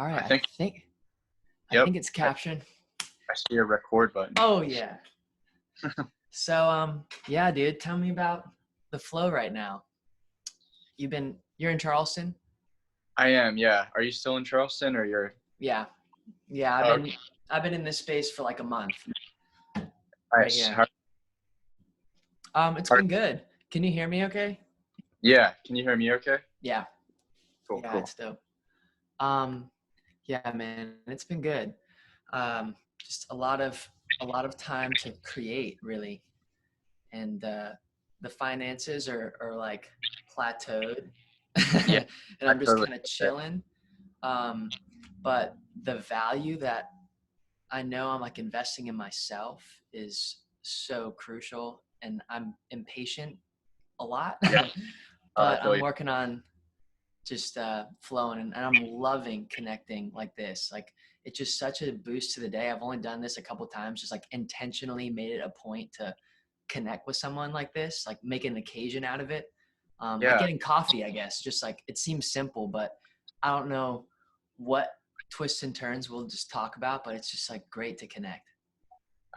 All right, I I think, think I yep, think it's captured. I see a record button. Oh yeah. So yeah, dude, tell me about the flow right now. You're in Charleston? I am, yeah. Are you still in Charleston or you're? Yeah. Yeah, I've Oh, been I've been in this space for like a month right nice. here. It's How, been good. Can you hear me okay? yeah, can you hear me okay? Yeah. Cool, Yeah, cool. it's dope. Um yeah, man, it's been good. Just a lot of time to create really. And the finances are like plateaued. Yeah, And I I'm just totally kind of get that. chilling. But the value that I know I'm like investing in myself is so crucial, and I'm impatient a lot. Yeah, I But feel I'm you. working on just flowing, and I'm loving connecting like this. Like it's just such a boost to the day. I've only done this a couple times, just like intentionally made it a point to connect with someone like this, like make an occasion out of it. Like Yeah, getting coffee, I guess. Just like it seems simple, but I don't know what twists and turns we'll just talk about, but it's just like great to connect.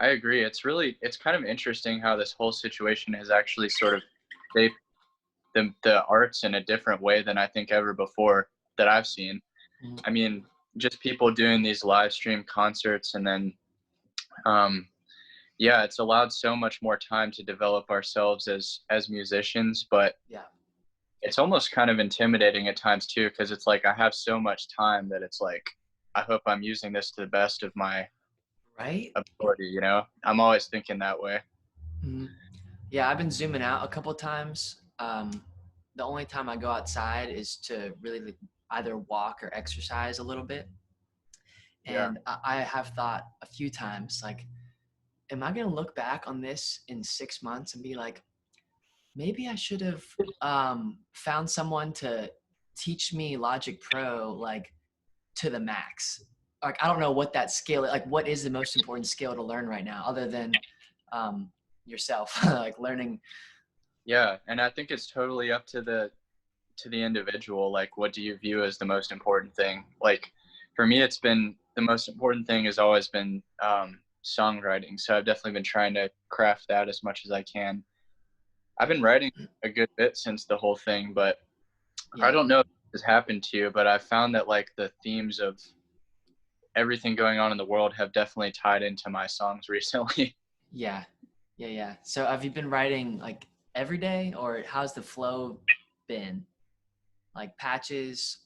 I agree. It's kind of interesting how this whole situation has actually sort of shaped the arts in a different way than I think ever before that I've seen. Mhm. I mean, just people doing these live stream concerts and then, um, yeah, it's allowed so much more time to develop ourselves as musicians, but Yeah. it's almost kind of intimidating at times too, because it's like I have so much time that it's like I hope I'm using this to the best of my Right? ability, you know? I'm always thinking that way. Mhm. Yeah, I've been zooming out a couple times. The only time I go outside is to really like, either walk or exercise a little bit. Yeah. And I have thought a few times, like, am I going to look back on this in 6 months and be like, maybe I should have found someone to teach me Logic Pro, like to the max. Like, I don't know what that skill, like what is the most important skill to learn right now other than um, yourself, like learning. Yeah, and I think it's totally up to the individual. Like, what do you view as the most important thing? Like, for me, it's been the most important thing has always been songwriting. So I've definitely been trying to craft that as much as I can. I've been writing a good bit since the whole thing, but I Yeah. don't know if this has happened to you, but I found that like the themes of everything going on in the world have definitely tied into my songs recently. Yeah. Yeah. Yeah. So have you been writing like every day, or how's the flow been? Like patches?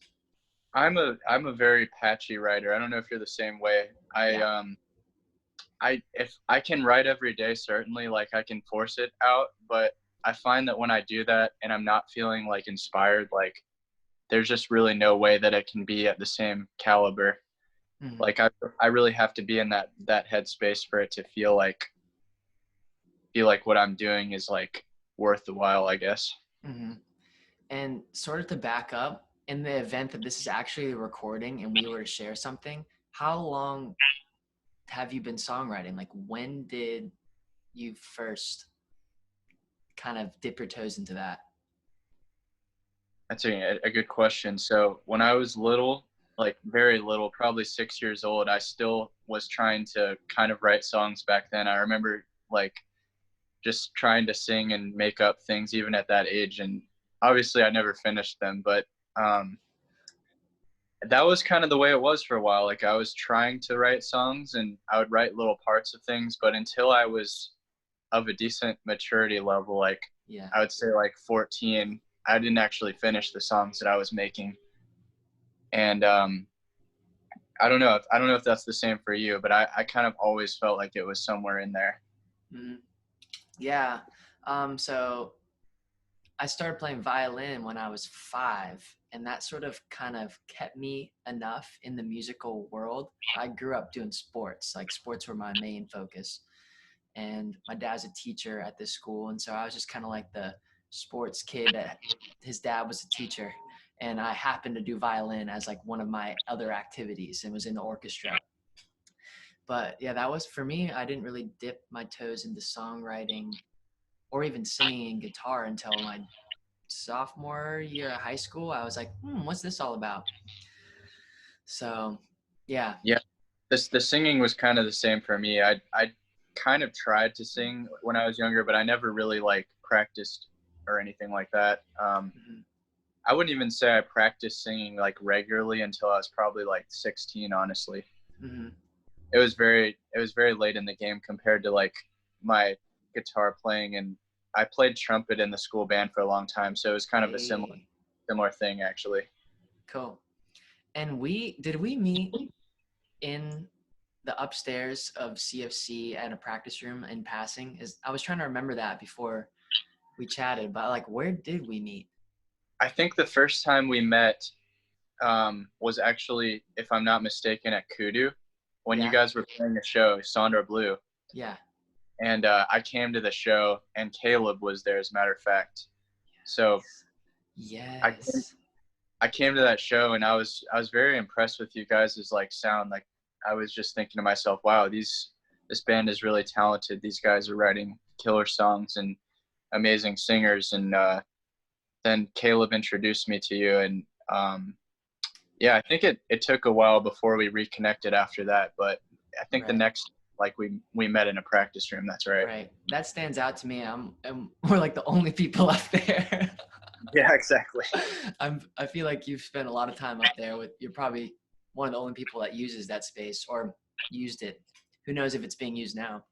I'm a very patchy writer. I don't know if you're the same way. Yeah. I if I can write every day, certainly like I can force it out, but I find that when I do that and I'm not feeling like inspired, like there's just really no way that it can be at the same caliber. Hmm. Like I really have to be in that headspace for it to feel like what I'm doing is like worth the while, I guess. Hmm. And sort of to back up, in the event that this is actually a recording and we were to share something, how long have you been songwriting? Like when did you first kind of dip your toes into that? That's a good question. So when I was little, like very little, probably 6 years old, I still was trying to kind of write songs back then. I remember like just trying to sing and make up things even at that age. And obviously I never finished them, but um, that was kind of the way it was for a while. Like I was trying to write songs and I would write little parts of things, but until I was of a decent maturity level, like Yeah. I would say like 14, I didn't actually finish the songs that I was making. And I don't know if that's the same for you, but I kind of always felt like it was somewhere in there. Mhm. Yeah. So I started playing violin when I was 5, and that sort of kind of kept me enough in the musical world. I grew up doing sports, like sports were my main focus. And my dad's a teacher at this school, and so I was just kind of like the sports kid that his dad was a teacher, and I happened to do violin as like one of my other activities and was in the orchestra. But yeah, that was for me. I didn't really dip my toes into songwriting or even singing and guitar until my sophomore year of high school. I was like, what's this all about? So, yeah. Yeah, the singing was kind of the same for me. I kind of tried to sing when I was younger, but I never really like practiced or anything like that. Mhm. I wouldn't even say I practiced singing like regularly until I was probably like 16, honestly. Mhm. It was very late in the game compared to like my guitar playing, and I played trumpet in the school band for a long time, so it was kind of a similar Hey, similar thing actually. cool. And we meet in the upstairs of CFC at a practice room in passing? Is I was trying to remember that before we chatted, but like, where did we meet? I think the first time we met was actually, if I'm not mistaken, at Kudu when you Yeah, guys were playing the show, Sandra Blue. yeah, And I came to the show, and Caleb was there, as a matter of fact. So I came, yes. I came to that show, and I was very impressed with you guys' like sound. Like I was just thinking to myself, wow, this band is really talented. These guys are writing killer songs and amazing singers. And then Caleb introduced me to you, and yeah, I think it took a while before we reconnected after that, but I think the Right, next like we met in a practice room. That's right. right. That stands out to me. We're like the only people up there. Yeah, exactly. I feel like you've spent a lot of time up there with. You're probably one of the only people that uses that space or used it. Who knows if it's being used now?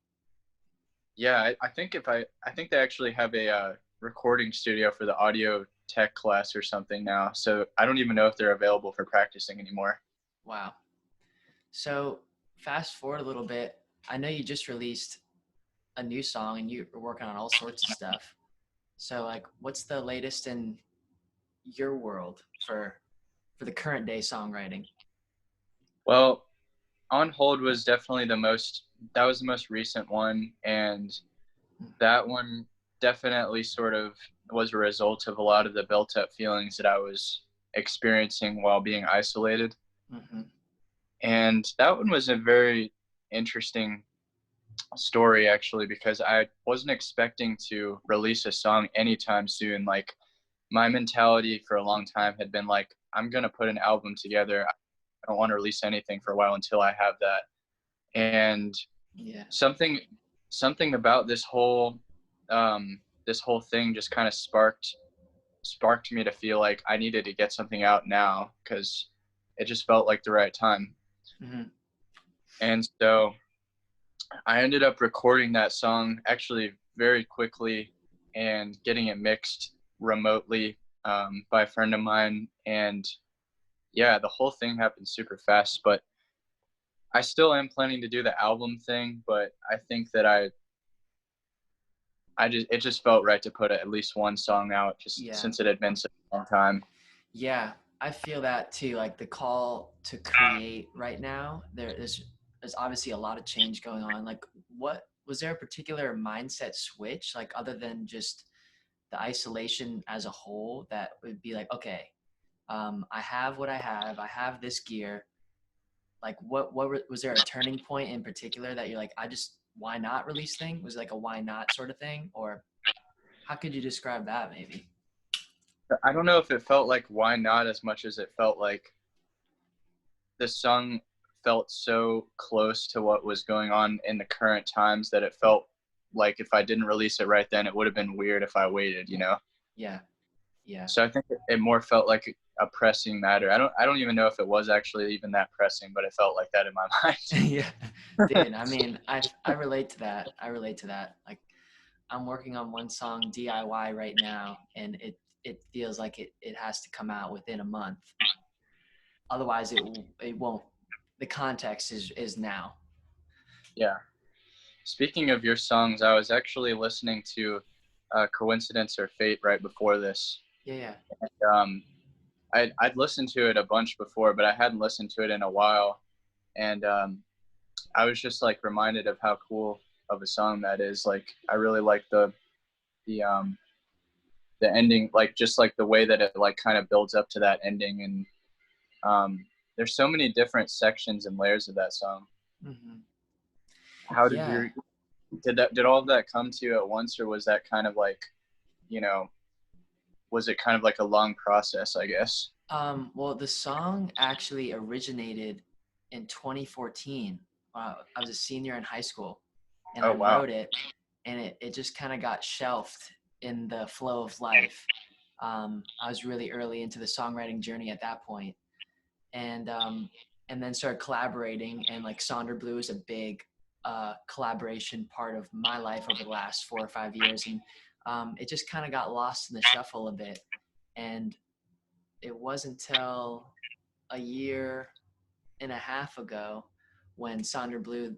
Yeah, I think they actually have a recording studio for the audio tech class or something now. So I don't even know if they're available for practicing anymore. Wow. So fast forward a little bit. I know you just released a new song and you're working on all sorts of stuff. So like, what's the latest in your world for the current day songwriting? Well, On Hold was definitely that was the most recent one, and that one definitely sort of was a result of a lot of the built up feelings that I was experiencing while being isolated. Mm-hmm. And that one was a very interesting story actually, because I wasn't expecting to release a song anytime soon. Like my mentality for a long time had been like, I'm gonna put an album together. I don't want to release anything for a while until I have that. And Yeah. something something about this whole thing just kind of sparked me to feel like I needed to get something out now, because it just felt like the right time. Mm-hmm. And so I ended up recording that song actually very quickly and getting it mixed remotely by a friend of mine. And yeah, the whole thing happened super fast. But I still am planning to do the album thing. But I think that it just felt right to put at least one song out, just Yeah. since it had been such a long time. Yeah. I feel that too. Like the call to create right now, there's obviously a lot of change going on. Like what was there a particular mindset switch, like other than just the isolation as a whole that would be like, okay, I have what I have. I have this gear. Like, was there a turning point in particular that you're like, I just why not release thing? Was it like a why not sort of thing, or how could you describe that maybe? I don't know if it felt like why not as much as it felt like the song felt so close to what was going on in the current times that it felt like if I didn't release it right then, it would have been weird if I waited, you know? Yeah, yeah, So I think it more felt like a pressing matter. I don't even know if it was actually even that pressing, but it felt like that in my yeah, mind. dude. I mean, I relate to that. I relate to that. Like, I'm working on one song DIY right now, and it feels like it has to come out within a month. Otherwise, it won't. The context is now. Yeah. Speaking of your songs, I was actually listening to Coincidence or Fate right before this. Yeah, yeah. Um, I'd listened to it a bunch before, but I hadn't listened to it in a while. And I was just like reminded of how cool of a song that is. Like I really like the the ending, like just like the way that it like kind of builds up to that ending. And there's so many different sections and layers of that song. Hmm. How did Yeah. you did all of that come to you at once, or was that kind of like, you know, was it kind of like a long process, I guess? Well, the song actually originated in 2014. I was a senior in high school, and Oh I wow. wrote it, and it just kind of got shelved in the flow of life. I was really early into the songwriting journey at that point, and and then started collaborating. And like Sonder Blue is a big collaboration part of my life over the last 4 or 5 years, and it just kind of got lost in the shuffle a bit. And it wasn't until a year and a half ago when Sonder Blue,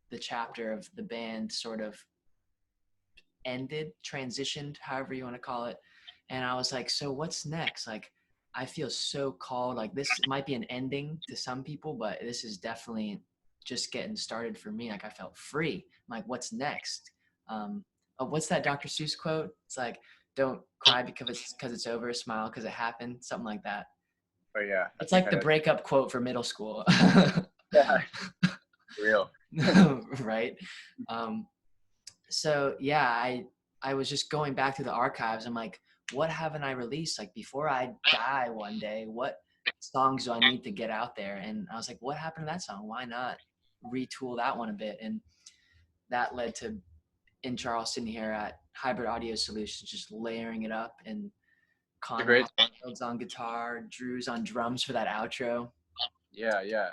the chapter of the band, sort of ended, transitioned, however you want to call it. And I was like, so what's next? Like, I feel so called. Like, this might be an ending to some people, but this is definitely just getting started for me. Like, I felt free. I'm like, what's next? What's that Dr. Seuss quote? It's like, don't cry because it's over, smile because it happened, something like that. Oh yeah, I It's think like I the know. breakup quote for middle school. Yeah, real. Right. Um, so yeah, I was just going back to the archives. I'm like, what haven't I released? Like before I die one day, what songs do I need to get out there? And I was like, what happened to that song? Why not retool that one a bit? And that led to in Charleston here at Hybrid Audio Solutions, just layering it up, and It's a Connor great. Hollfield's on guitar, Drew's on drums for that outro. Yeah, yeah.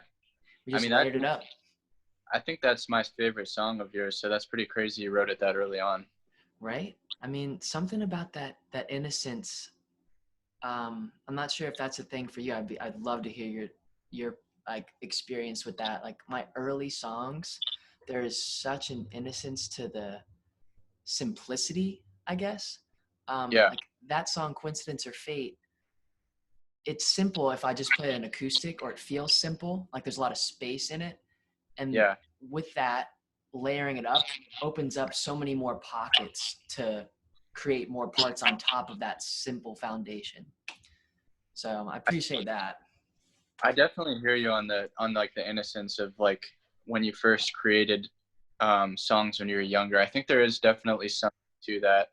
We I just mean, that layered it up. I think that's my favorite song of yours. So that's pretty crazy you wrote it that early on. Right? I mean, something about that innocence. I'm not sure if that's a thing for you. I'd love to hear your like experience with that. Like my early songs, there is such an innocence to the simplicity, I guess. Yeah, Like that song, Coincidence or Fate, it's simple if I just play an acoustic, or it feels simple, like there's a lot of space in it. And yeah. with that, layering it up opens up so many more pockets to create more parts on top of that simple foundation. So I appreciate that. I definitely hear you on like the innocence of like when you first created songs when you were younger. I think there is definitely something to that.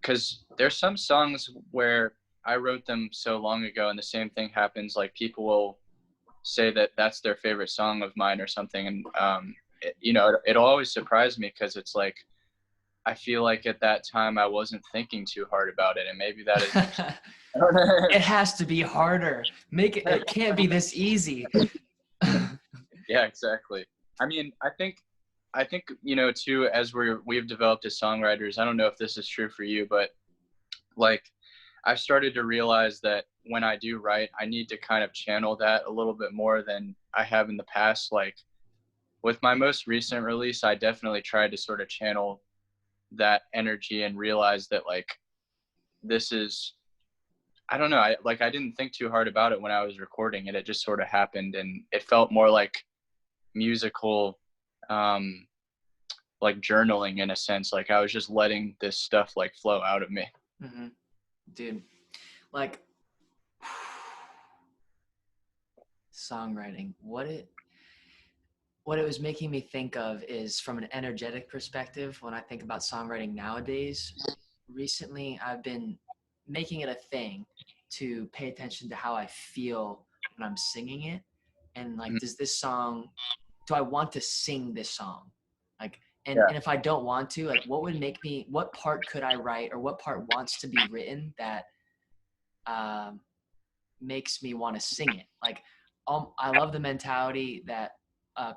Because there's some songs where I wrote them so long ago, and the same thing happens. Like people will say that that's their favorite song of mine or something, and it'll always surprise me because it's like I feel like at that time I wasn't thinking too hard about it, and maybe that is. It has to be harder. Make it. It can't be this easy. Yeah, exactly. I mean, I think too, as we've developed as songwriters. I don't know if this is true for you, but like I've started to realize that when I do write, I need to kind of channel that a little bit more than I have in the past. Like with my most recent release, I definitely tried to sort of channel that energy and realize that like this is I don't know, I didn't think too hard about it when I was recording it. It just sort of happened and it felt more like musical um like journaling in a sense. Like I was just letting this stuff like flow out of me. Mm-hmm. Dude, like songwriting, what it was making me think of is from an energetic perspective. When I think about songwriting nowadays, recently I've been making it a thing to pay attention to how I feel when I'm singing it. And like, Mhm. do I want to sing this song? Like, Yeah, and if I don't want to, like, what part could I write, or what part wants to be written that um, makes me want to sing it? Like, I love the mentality that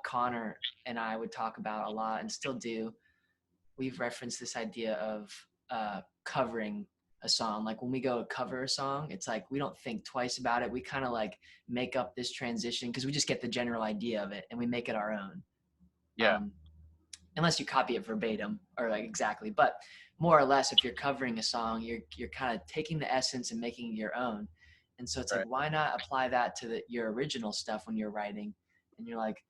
Connor and I would talk about a lot and still do. We've referenced this idea of covering a song. Like when we go cover a song, it's like we don't think twice about it. We kind of like make up this transition because we just get the general idea of it and we make it our own. yeah, Um, unless you copy it verbatim or like exactly, but more or less, if you're covering a song, you're kind of taking the essence and making it your own. And so it's like, right. why not apply that to your original stuff when you're writing? And you're like,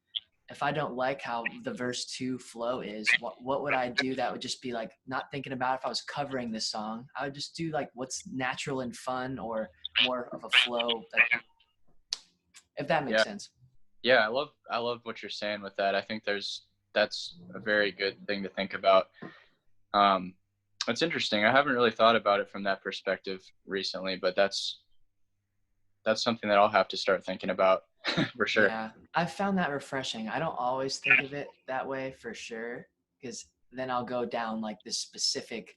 if I don't like how the verse 2 flow is, what would I do that would just be like not thinking about if I was covering this song? I would just do like what's natural and fun, or more of a flow, like, if that makes Yeah. sense. Yeah, I love what you're saying with that. I think that's a very good thing to think about. Um That's interesting. I haven't really thought about it from that perspective recently, but that's something that I'll have to start thinking about for sure. Yeah, I found that refreshing. I don't always think of it that way for sure, because then I'll go down like this specific,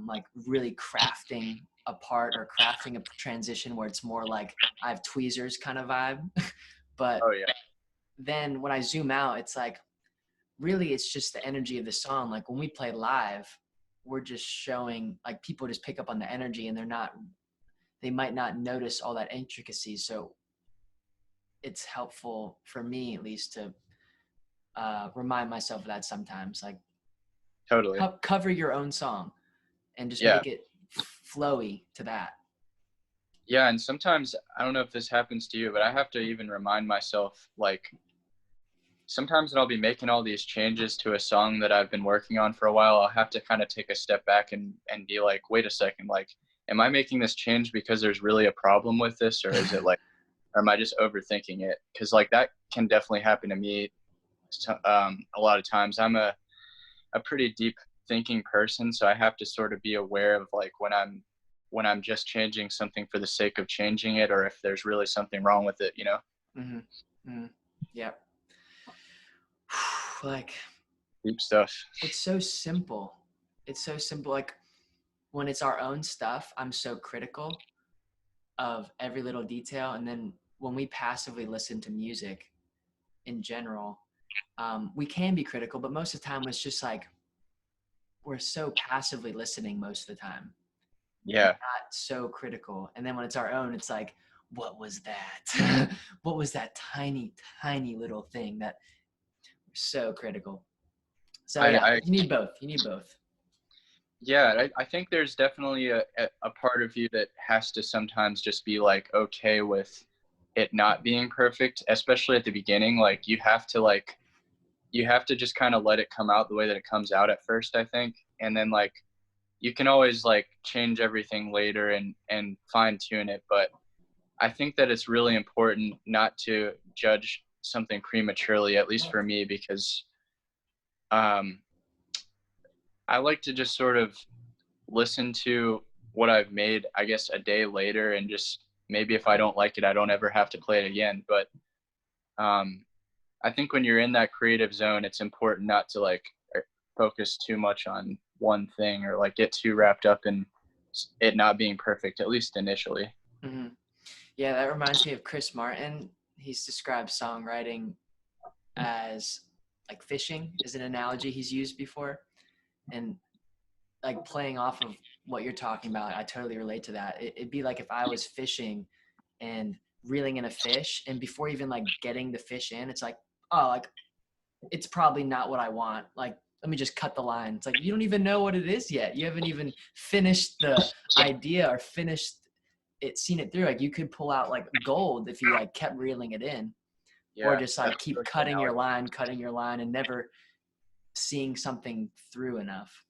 like really crafting a part or crafting a transition where it's more like I have tweezers kind of vibe. But Oh yeah, then when I zoom out, it's like really it's just the energy of the song. Like when we play live, we're just showing like people just pick up on the energy and they might not notice all that intricacy. So it's helpful for me at least to remind myself of that sometimes. Like totally. cover your own song and just Yeah. make it flowy to that. Yeah, and sometimes I don't know if this happens to you, but I have to even remind myself, like, sometimes when I'll be making all these changes to a song that I've been working on for a while, I'll have to kind of take a step back and be like, wait a second, like, am I making this change because there's really a problem with this, or is it like, or am I just overthinking it? Because like that can definitely happen to me a lot of times. I'm a pretty deep thinking person, so I have to sort of be aware of like when I'm just changing something for the sake of changing it, or if there's really something wrong with it, you know? Mm-hmm. Mm-hmm. Yep. Like Deep stuff. it's so simple. It's so simple. Like when it's our own stuff, I'm so critical of every little detail. And then when we passively listen to music in general, we can be critical, but most of the time it's just like we're so passively listening most of the time and Yeah, not so critical. And then when it's our own, it's like, what was that? What was that tiny, tiny little thing that we're so critical? So yeah, I you need both. You need both. yeah, I think there's definitely a part of you that has to sometimes just be like okay with it not being perfect, especially at the beginning. Like you have to just kind of let it come out the way that it comes out at first, I think. And then like you can always like change everything later and fine tune it, but I think that it's really important not to judge something prematurely, at least for me, because um, I like to just sort of listen to what I've made, I guess, a day later, and just maybe if I don't like it, I don't ever have to play it again. But um, I think when you're in that creative zone, it's important not to like focus too much on one thing or like get too wrapped up in it not being perfect, at least initially. Mm-hmm. Yeah, that reminds me of Chris Martin. He's described songwriting as like fishing is an analogy he's used before. And like playing off of what you're talking about, I totally relate to that. It'd be like if I was fishing and reeling in a fish, and before even like getting the fish in, it's like, oh, like it's probably not what I want. Like, let me just cut the line. It's like you don't even know what it is yet. You haven't even finished the idea or finished it, seen it through. Like you could pull out like gold if you like kept reeling it in, or Yeah, just that's like a keep really good cutting your line, and never seeing something through enough.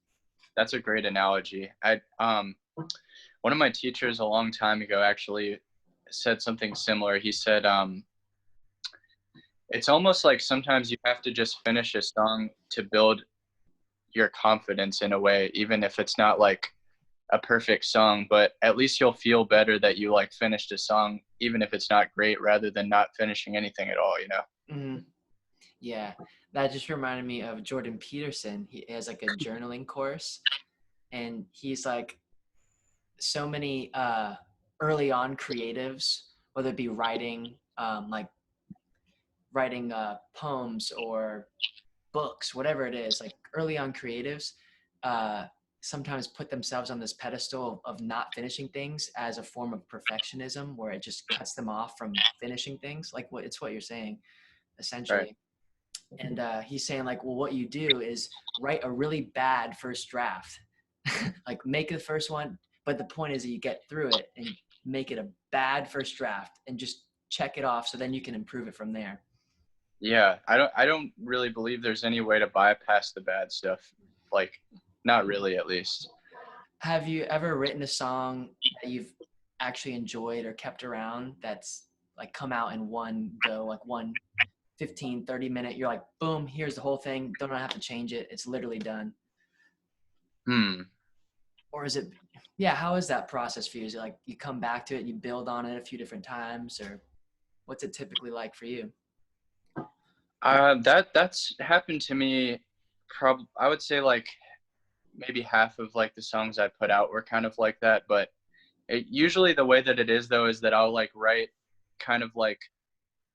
That's a great analogy. I one of my teachers a long time ago actually said something similar. He said it's almost like sometimes you have to just finish a song to build your confidence in a way, even if it's not like a perfect song, but at least you'll feel better that you like finished a song even if it's not great, rather than not finishing anything at all, you know? Mm-hmm. Yeah, that just reminded me of Jordan Peterson. He has like a journaling course, and he's like so many early on creatives, whether it be writing, like writing poems or books, whatever it is, like early on creatives uh, sometimes put themselves on this pedestal of not finishing things as a form of perfectionism, where it just cuts them off from finishing things. Like what you're saying, Right. essentially. And he's saying like, well, what you do is write a really bad first draft. Like make the first one, but the point is that you get through it and make it a bad first draft and just check it off, so then you can improve it from there. Yeah, I don't really believe there's any way to bypass the bad stuff. Like not really, at least. Have you ever written a song that you've actually enjoyed or kept around that's like come out in one go, like one 15-30 minute, you're like, boom, here's the whole thing, don't have to change it, it's literally done? Hmm. or is it, yeah, how is that process for you? Is it like you come back to it, you build on it a few different times, or what's it typically like for you? That's happened to me. I would say like maybe half of like the songs I put out were kind of like that. But usually the way that it is though is that I'll like write kind of like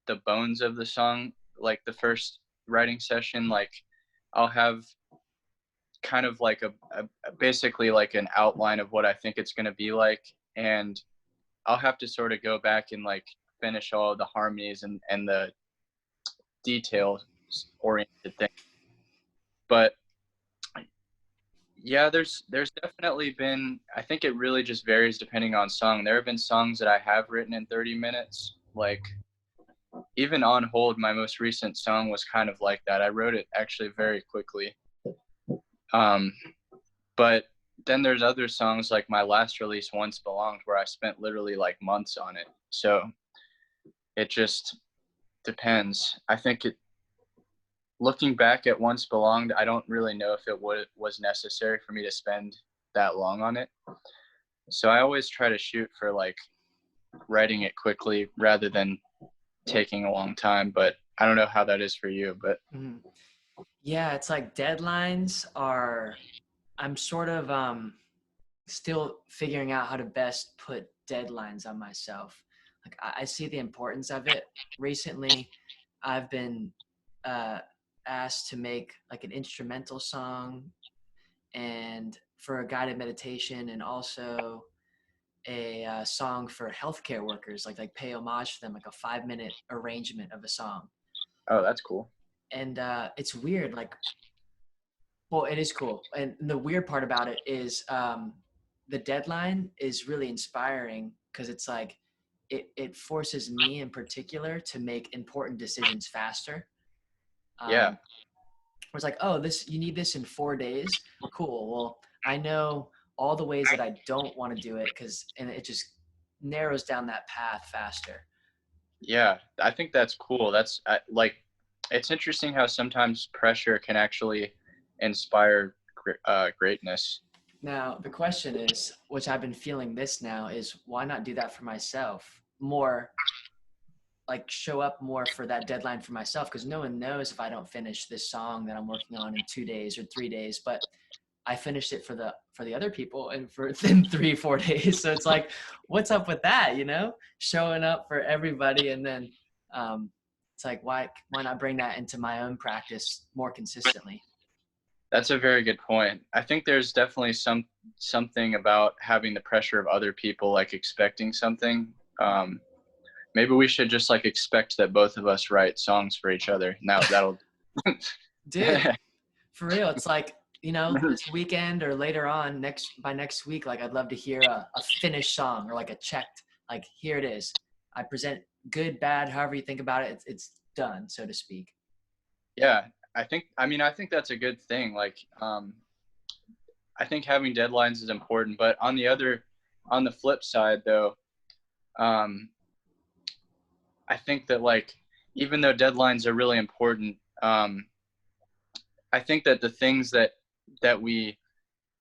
the bones of the song, like the first writing session. Like I'll have kind of like a basically like an outline of what I think it's going to be like, and I'll have to sort of go back and like finish all the harmonies and the detail oriented thing. But yeah, there's definitely been, I think it really just varies depending on song. There have been songs that I have written in 30 minutes. Like even On Hold, my most recent song was kind of like that. I wrote it actually very quickly. Um, but then there's other songs like my last release, Once Belonged, where I spent literally like months on it. So it just depends. I think looking back at Once Belonged, I don't really know if was necessary for me to spend that long on it. So I always try to shoot for like writing it quickly rather than taking a long time. But I don't know how that is for you. But Mhm. Yeah, it's like deadlines are, I'm sort of still figuring out how to best put deadlines on myself. Like I see the importance of it. Recently, I've been uh, asked to make like an instrumental song and for a guided meditation, and also a song for healthcare workers, like pay homage to them, like a 5 minute arrangement of a song. oh, that's cool. And it's weird, like, well, it is cool. And the weird part about it is the deadline is really inspiring because it's like it forces me in particular to make important decisions faster. Yeah, Um, it's like, oh, this, you need this in 4 days. Cool. Well, I know all the ways that I don't want to do it, because and it just narrows down that path faster. yeah. I think that's cool. That's like, it's interesting how sometimes pressure can actually inspire greatness. Now, the question is, which I've been feeling this now, is why not do that for myself more, like show up more for that deadline for myself, because no one knows if I don't finish this song that I'm working on in 2 days or 3 days, but I finished it for the other people and for within 3 4 days. So it's like, what's up with that? Showing up for everybody, and then it's like, why not bring that into my own practice more consistently? That's a very good point. I think there's definitely something about having the pressure of other people, like expecting something. Maybe we should just like expect that both of us write songs for each other. Now that'll. Dude, for real, it's like, this weekend or later on by next week, like I'd love to hear a finished song, or like a checked, like, here it is. I present, good, bad, however you think about it, it's done, so to speak. Yeah, I think that's a good thing. Like, I think having deadlines is important, but on the flip side though, um, I think that like, even though deadlines are really important, I think that the things that we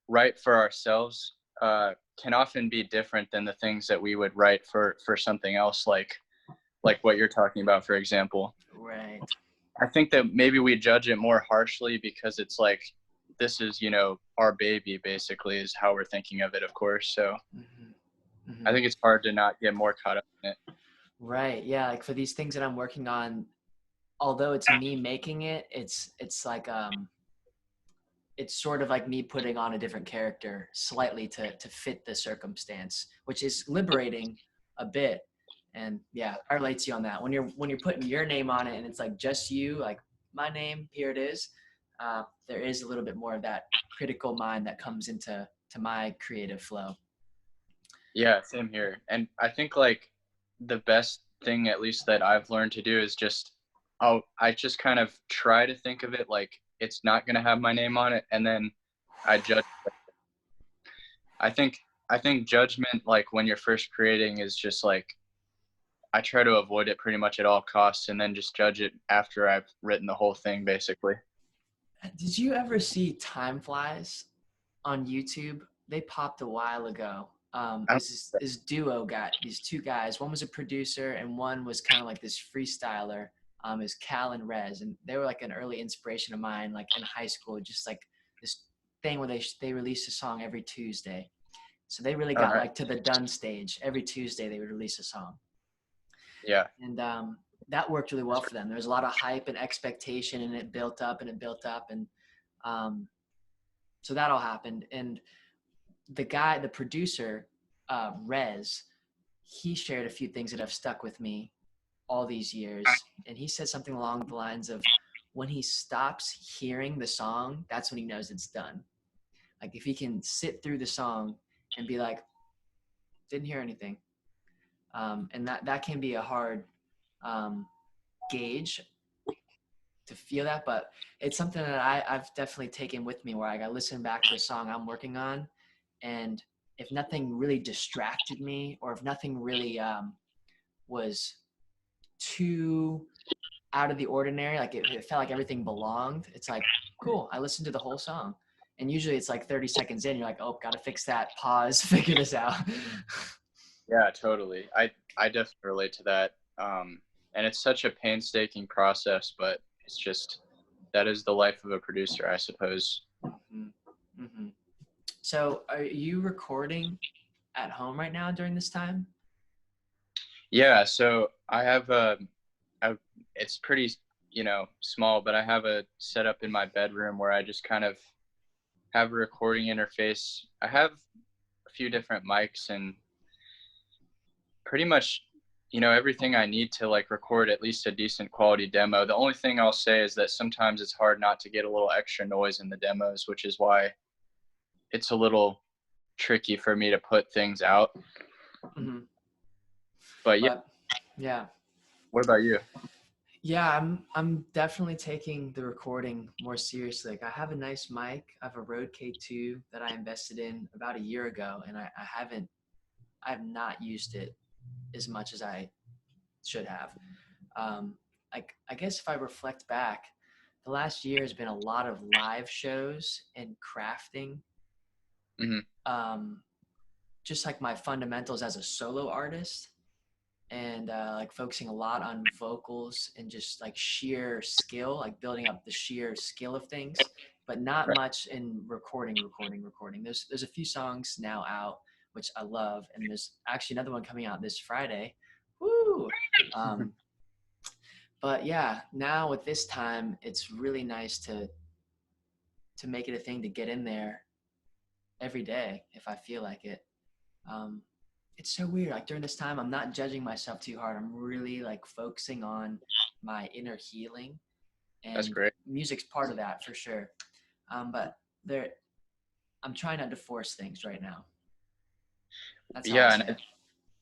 write for ourselves can often be different than the things that we would write for something else, like what you're talking about, for example. Right. I think that maybe we judge it more harshly because it's like, this is, our baby, basically, is how we're thinking of it, of course. So Hmm. I Hmm. think it's hard to not get more caught up in it. Right. Yeah. Like for these things that I'm working on, although it's me making it, it's like it's sort of like me putting on a different character slightly to fit the circumstance, which is liberating a bit. And yeah, I relate to you on that. When you're putting your name on it and it's like just you, like my name, here it is. There is a little bit more of that critical mind that comes to my creative flow. Yeah, same here. And I think like the best thing, at least that I've learned to do, is just, I just kind of try to think of it like it's not going to have my name on it. And then I judge. I think, I think judgment, like when you're first creating, is just like, I try to avoid it pretty much at all costs, and then just judge it after I've written the whole thing, basically. Did you ever see Time Flies on YouTube? they popped a while ago. I don't, This duo got these two guys. One was a producer, and one was kind of like this freestyler. Is Cal and Rez, and they were like an early inspiration of mine, like in high school. Just like this thing where they released a song every Tuesday. So they really all got right. like to the done stage. Every Tuesday they would release a song, Yeah. and that worked really well for them. There was a lot of hype and expectation, and it built up and it built up, and um, so that all happened. And the producer, Rez, he shared a few things that have stuck with me all these years. And he said something along the lines of, when he stops hearing the song, that's when he knows it's done. Like if he can sit through the song and be like, didn't hear anything. And that can be a hard gauge to feel that, but it's something that I've definitely taken with me, where I got listen back to a song I'm working on, and if nothing really distracted me, or if nothing really was too out of the ordinary, like it felt like everything belonged, it's like, cool, I listened to the whole song. And usually it's like 30 seconds in, you're like, oh, gotta fix that, pause, figure this out. Yeah, totally. I definitely relate to that. And it's such a painstaking process, but it's just that is the life of a producer, I suppose. Mm-hmm. Mm-hmm. So are you recording at home right now during this time? Yeah, so I have it's pretty, small, but I have a setup in my bedroom where I just kind of have a recording interface. I have a few different mics and pretty much, everything I need to like record at least a decent quality demo. The only thing I'll say is that sometimes it's hard not to get a little extra noise in the demos, which is why it's a little tricky for me to put things out. Mm-hmm. But yeah, But yeah. what about you? Yeah, I'm definitely taking the recording more seriously. Like I have a nice mic. I have a Rode K2 that I invested in about a year ago, and I have not used it as much as I should have. Like I guess if I reflect back, the last year has been a lot of live shows and crafting. Mm-hmm. Um, just like my fundamentals as a solo artist, and like focusing a lot on vocals and just like sheer skill, like building up the sheer skill of things, but not Right. much in recording. There's a few songs now out which I love, and there's actually another one coming out this Friday. Woo! Um, but yeah, now with this time, it's really nice to make it a thing to get in there every day if I feel like it. Um, it's so weird. Like during this time, I'm not judging myself too hard. I'm really like focusing on my inner healing, That's and great. music's part of that for sure. But there, I'm trying not to force things right now. That's how I'll Yeah, say and it.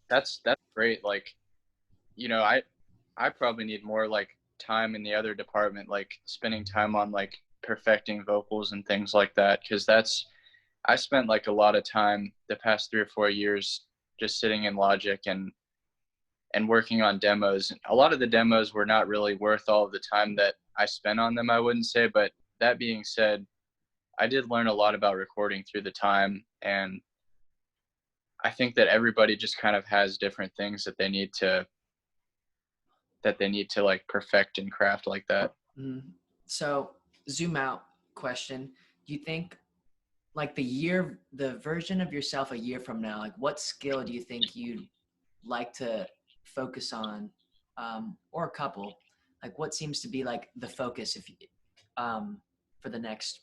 that's great. Like, I probably need more like time in the other department, like spending time on like perfecting vocals and things like that, because I spent like a lot of time the past 3 or 4 years just sitting in Logic and working on demos. A lot of the demos were not really worth all of the time that I spent on them, I wouldn't say. But that being said, I did learn a lot about recording through the time. And I think that everybody just kind of has different things that they need to like perfect and craft like that. Mm. So zoom out question. Do you think like the version of yourself a year from now, like what skill do you think you'd like to focus on, or a couple? Like what seems to be like the focus if you, for the next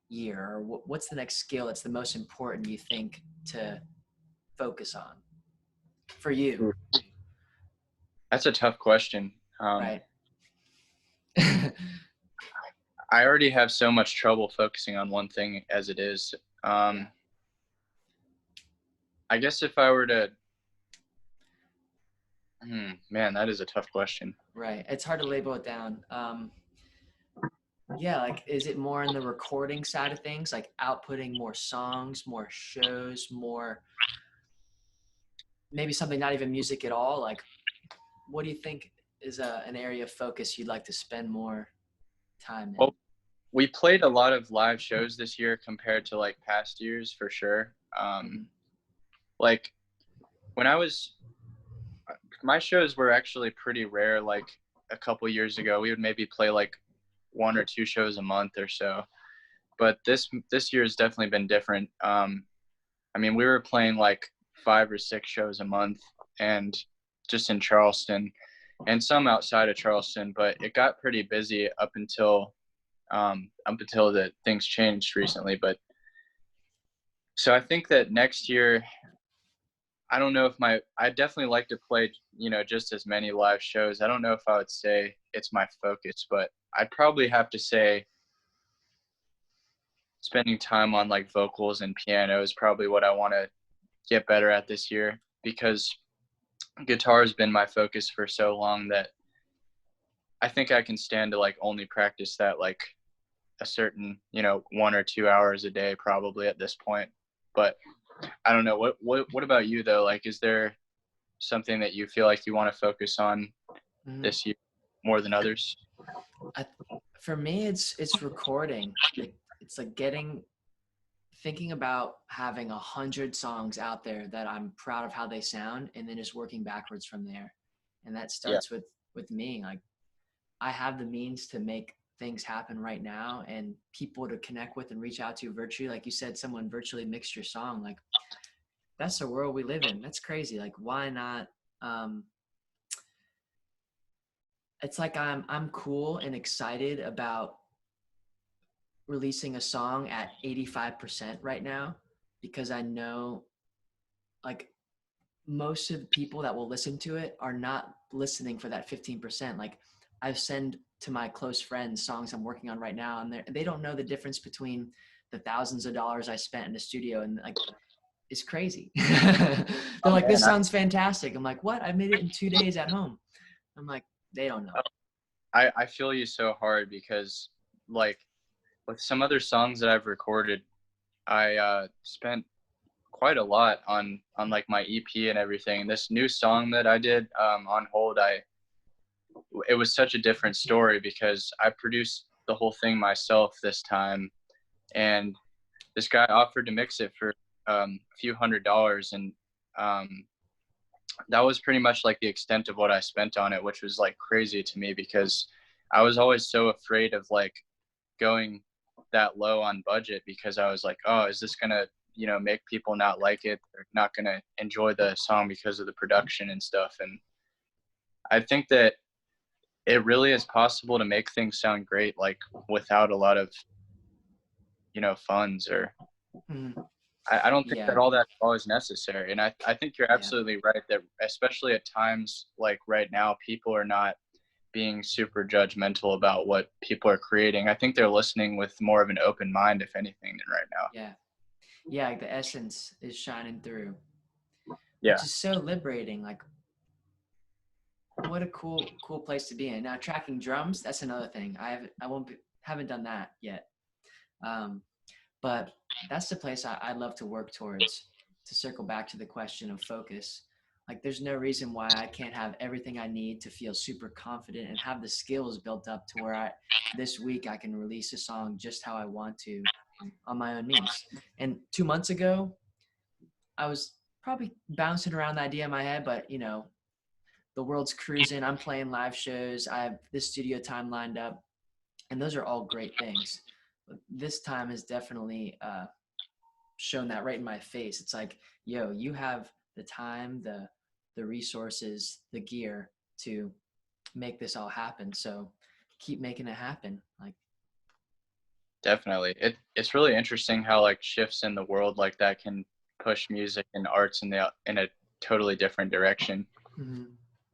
year, or what's the next skill that's the most important you think to focus on for you? That's a tough question. Right. I already have so much trouble focusing on one thing as it is. Yeah. I guess if I were to, man, that is a tough question. Right. It's hard to label it down. Yeah, like is it more in the recording side of things, like outputting more songs, more shows, more maybe something not even music at all? Like what do you think is an area of focus you'd like to spend more time Well, in? we played a lot of live shows this year compared to like past years for sure. Mhm. Like when I was, my shows were actually pretty rare. Like a couple years ago, we would maybe play like 1 or 2 shows a month or so. But this year has definitely been different. I mean, we were playing like 5 or 6 shows a month, and just in Charleston, and some outside of Charleston. But it got pretty busy up until the things changed recently. But so I think that next year, I don't know if I definitely like to play, just as many live shows. I don't know if I would say it's my focus, but I'd probably have to say spending time on like vocals and piano is probably what I want to get better at this year, because guitar has been my focus for so long that I think I can stand to like only practice that like a certain, 1 or 2 hours a day probably at this point. But I don't know. What about you though? Like, is there something that you feel like you want to focus on Mhm. this year more than others? I, for me, it's recording. It's like thinking about having 100 songs out there that I'm proud of how they sound, and then just working backwards from there. And that Yeah. starts with me. Like I have the means to make things happen right now, and people to connect with and reach out to virtually. Like you said, someone virtually mixed your song. Like that's the world we live in. That's crazy. Like why not? Um, it's like I'm cool and excited about releasing a song at 85% right now, because I know like most of the people that will listen to it are not listening for that 15%. Like I send to my close friends songs I'm working on right now, and they don't know the difference between the thousands of dollars I spent in the studio, and like it's crazy. They're Oh like, this man, sounds fantastic. I'm like, what? I made it in 2 days at home. I'm like, they don't know. I feel you so hard, because like with some other songs that I've recorded, I spent quite a lot on like my EP and everything. This new song that I did, on hold, it was such a different story because I produced the whole thing myself this time, and this guy offered to mix it for a few $100s, and um, that was pretty much like the extent of what I spent on it, which was like crazy to me because I was always so afraid of like going that low on budget, because I was like, oh, is this gonna, make people not like it? They're not gonna enjoy the song because of the production and stuff. And I think that it really is possible to make things sound great, like without a lot of, funds, or Mhm. I don't think that Yeah, all that's always necessary. And I think you're yeah. absolutely right that especially at times like right now, people are not being super judgmental about what people are creating. I think they're listening with more of an open mind, if anything, than right now. Yeah. Yeah, like the essence is shining through, Yeah, which is so liberating. Like what a cool place to be in. Now tracking drums, that's another thing. Haven't done that yet. Um, but that's the place I'd love to work towards, to circle back to the question of focus. Like there's no reason why I can't have everything I need to feel super confident and have the skills built up to where this week I can release a song just how I want to on my own means. And 2 months ago, I was probably bouncing around the idea in my head, but the world's cruising. I'm playing live shows. I have this studio time lined up, and those are all great things. But this time has definitely shown that right in my face. It's like, yo, you have the time, the resources, the gear to make this all happen. So keep making it happen. Like, definitely. It's really interesting how like shifts in the world like that can push music and arts in a totally different direction, mhm.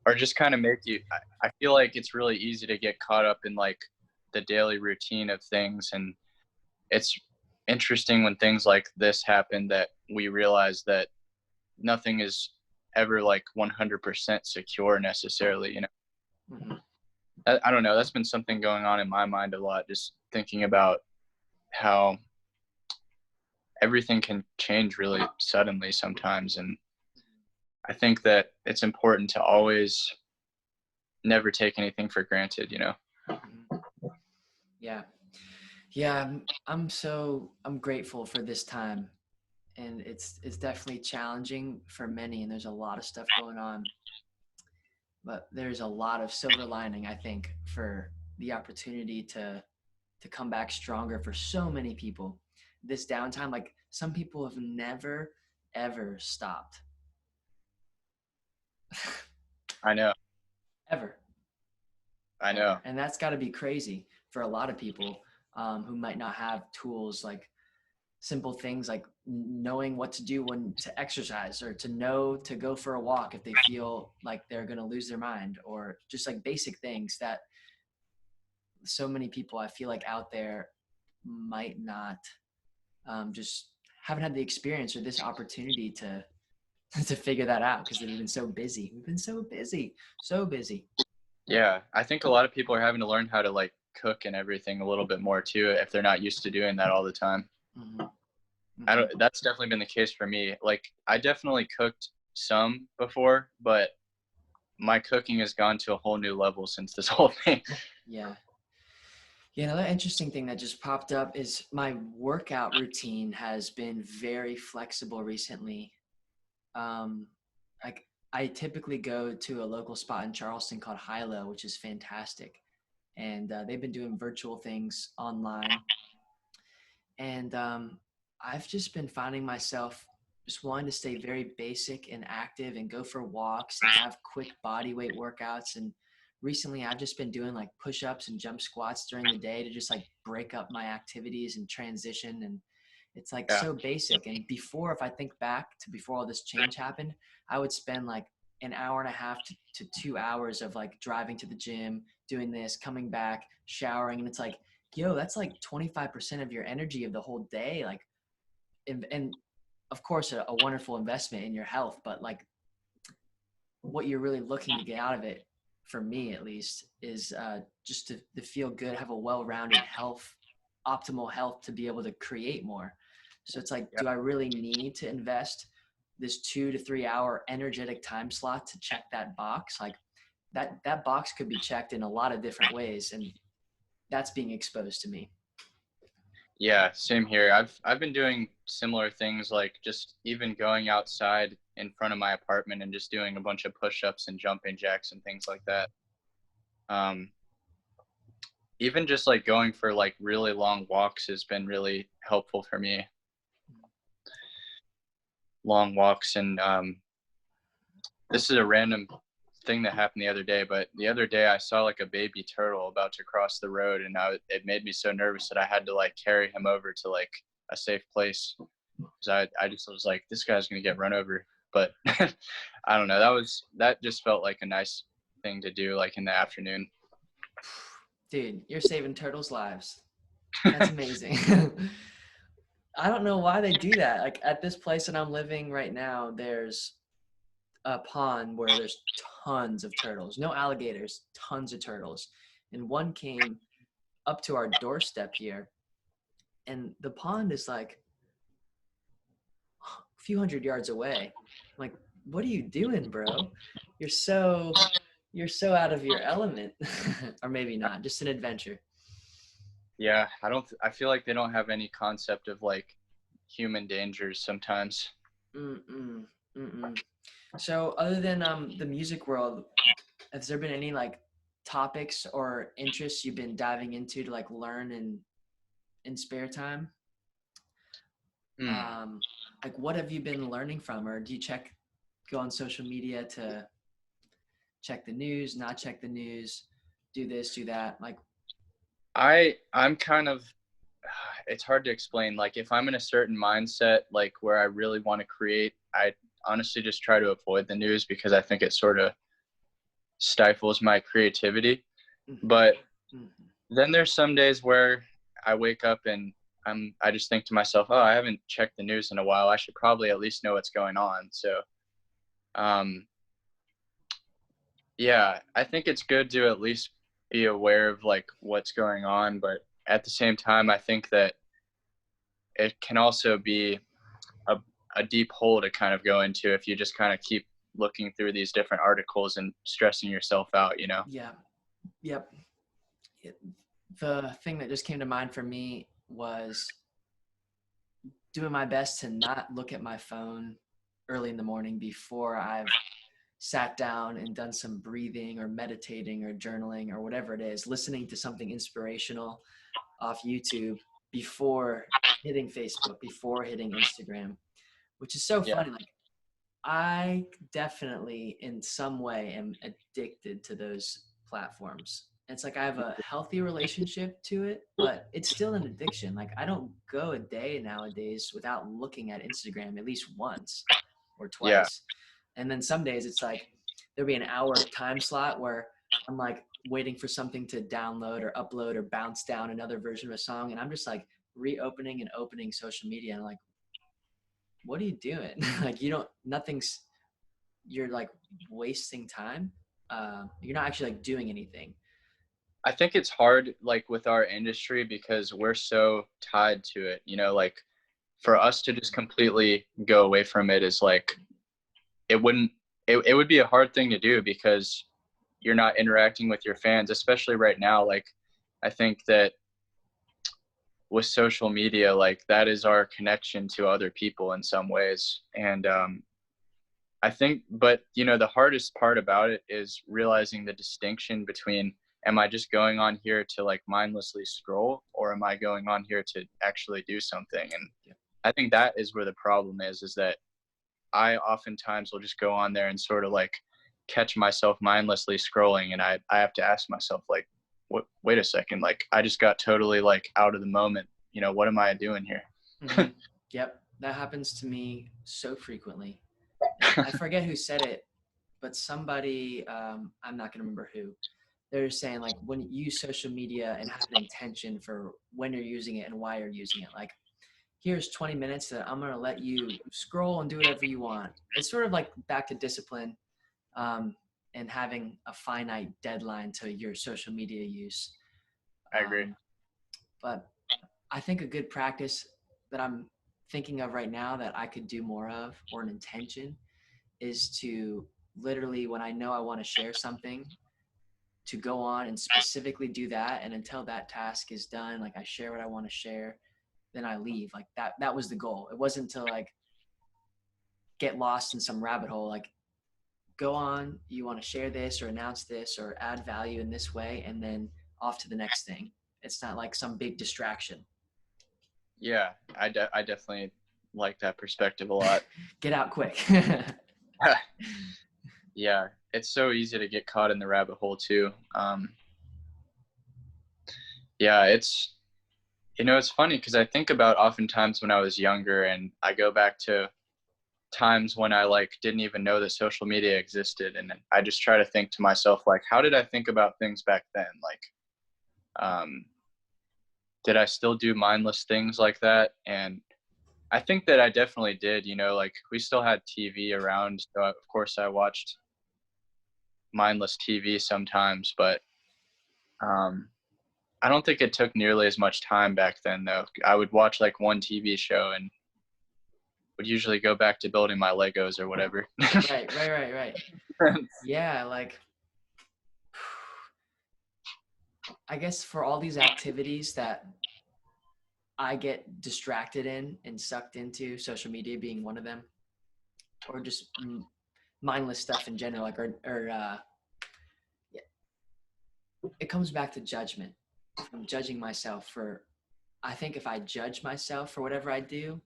or just kind of make you. I feel like it's really easy to get caught up in like the daily routine of things, and it's interesting when things like this happen that we realize that nothing is ever like 100% secure necessarily. Mhm. I don't know. That's been something going on in my mind a lot, just thinking about how everything can change really suddenly sometimes. And I think that it's important to always never take anything for granted. Mhm. Yeah. Yeah, I'm grateful for this time, and it's definitely challenging for many, and there's a lot of stuff going on, but there's a lot of silver lining, I think, for the opportunity to come back stronger for so many people. This downtime, like some people have never ever stopped. I know. Ever, I know. ever. And that's got to be crazy for a lot of people who might not have tools like simple things like knowing what to do when to exercise or to know to go for a walk if they feel like they're going to lose their mind, or just like basic things that so many people I feel like out there might not just haven't had the experience or this opportunity to to figure that out because they've been so busy. We've been so busy, so busy. Yeah, I think a lot of people are having to learn how to like cook and everything a little bit more too if they're not used to doing that all the time. Mm-hmm. I Mm-hmm. don't That's definitely been the case for me. Like I definitely cooked some before, but my cooking has gone to a whole new level since this whole thing. Yeah. Yeah, another interesting thing that just popped up is my workout routine has been very flexible recently. Um, like I typically go to a local spot in Charleston called Hilo, which is fantastic, and they've been doing virtual things online. And I've just been finding myself just wanting to stay very basic and active and go for walks and have quick body weight workouts. And recently, I've just been doing like push ups and jump squats during the day to just like break up my activities and transition. And it's like Yeah. so basic. And before, if I think back to before all this change happened, I would spend like an hour and a half to 2 hours of like driving to the gym, doing this, coming back, showering. And it's like, yo, that's like 25% of your energy of the whole day. Like, and of course, a wonderful investment in your health, but like what you're really looking to get out of it, for me at least, is just to feel good, have a well-rounded health, optimal health to be able to create more. So it's like, Yeah. do I really need to invest this 2 to 3 hour energetic time slot to check that box? Like that box could be checked in a lot of different ways, and that's being exposed to me. Yeah, same here. I've been doing similar things like just even going outside in front of my apartment and just doing a bunch of push-ups and jumping jacks and things like that. Um, Even just like going for like really long walks has been really helpful for me. Long walks and this is a random thing that happened the other day, but the other day I saw like a baby turtle about to cross the road, and it made me so nervous that I had to like carry him over to like a safe place because I just was like, this guy's gonna get run over. But I don't know. That just felt like a nice thing to do, like in the afternoon. Dude, you're saving turtles' lives. That's amazing. I don't know why they do that. Like at this place that I'm living right now, there's a pond where there's tons of turtles. No alligators, tons of turtles. And one came up to our doorstep here, and the pond is like a few hundred yards away. I'm like, what are you doing, bro? You're so you're so out of your element. Or maybe not, just an adventure. Yeah, I feel like they don't have any concept of like human dangers sometimes. Mm-mm, mm-mm. So other than the music world, has there been any like topics or interests you've been diving into to like learn in spare time? Hmm. Um, like what have you been learning from, or do you go on social media to check the news, not check the news, do this, do that? Like, I'm kind of it's hard to explain. Like if I'm in a certain mindset, like where I really want to create, I honestly just try to avoid the news because I think it sort of stifles my creativity. mm-hmm, But mm-hmm, then there's some days where I wake up and I just think to myself, oh, I haven't checked the news in a while. I should probably at least know what's going on. So, um, yeah, I think it's good to at least be aware of like what's going on. But at the same time, I think that it can also be a, a deep hole to kind of go into if you just kind of keep looking through these different articles and stressing yourself out, you know? yeah, yep. The thing that just came to mind for me was doing my best to not look at my phone early in the morning before I've sat down and done some breathing or meditating or journaling or whatever it is, listening to something inspirational off YouTube before hitting Facebook, before hitting Instagram, which is so Yeah. funny. Like, I definitely, in some way, am addicted to those platforms. It's like I have a healthy relationship to it, but it's still an addiction. Like, I don't go a day nowadays without looking at Instagram at least once or Yeah. twice. And then some days it's like there'll be an hour time slot where I'm like waiting for something to download or upload or bounce down another version of a song. And I'm just like reopening and opening social media. And I'm like, what are you doing? Like, you don't, nothing's, you're like wasting time. You're not actually like doing anything. I think it's hard, like with our industry, because we're so tied to it, like for us to just completely go away from it is like, it wouldn't, it would be a hard thing to do because you're not interacting with your fans, especially right now. Like, I think that with social media, like that is our connection to other people in some ways. And I think, but the hardest part about it is realizing the distinction between, am I just going on here to like mindlessly scroll, or am I going on here to actually do something? And Yeah. I think that is where the problem is that I oftentimes will just go on there and sort of like catch myself mindlessly scrolling. And I have to ask myself, like, wait a second, like I just got totally like out of the moment. What am I doing here? Mm-hmm. Yep. That happens to me so frequently. And I forget who said it, but somebody, I'm not going to remember who, they're saying like when you use social media and have an intention for when you're using it and why you're using it. Like, here's 20 minutes that I'm going to let you scroll and do whatever you want. It's sort of like back to discipline, and having a finite deadline to your social media use. I agree. But I think a good practice that I'm thinking of right now that I could do more of, or an intention, is to literally, when I know I want to share something, to go on and specifically do that. And until that task is done, like I share what I want to share, then I leave. Like that was the goal. It wasn't to like get lost in some rabbit hole. Like, go on, you want to share this or announce this or add value in this way, and then off to the next thing. It's not like some big distraction. Yeah, I definitely like that perspective a lot. Get out quick. Yeah, it's so easy to get caught in the rabbit hole too. Yeah, it's funny because I think about oftentimes when I was younger, and I go back to times when I like didn't even know that social media existed, and I just try to think to myself, like, how did I think about things back then? Like, did I still do mindless things like that? And I think that I definitely did. Like we still had TV around, so of course I watched mindless TV sometimes, but I don't think it took nearly as much time back then, though. I would watch like one TV show and would usually go back to building my Legos or whatever. Right. Yeah, like, I guess for all these activities that I get distracted in and sucked into, social media being one of them, or just mindless stuff in general, like, yeah, it comes back to judgment. From judging myself for, I think if I judge myself for whatever I do,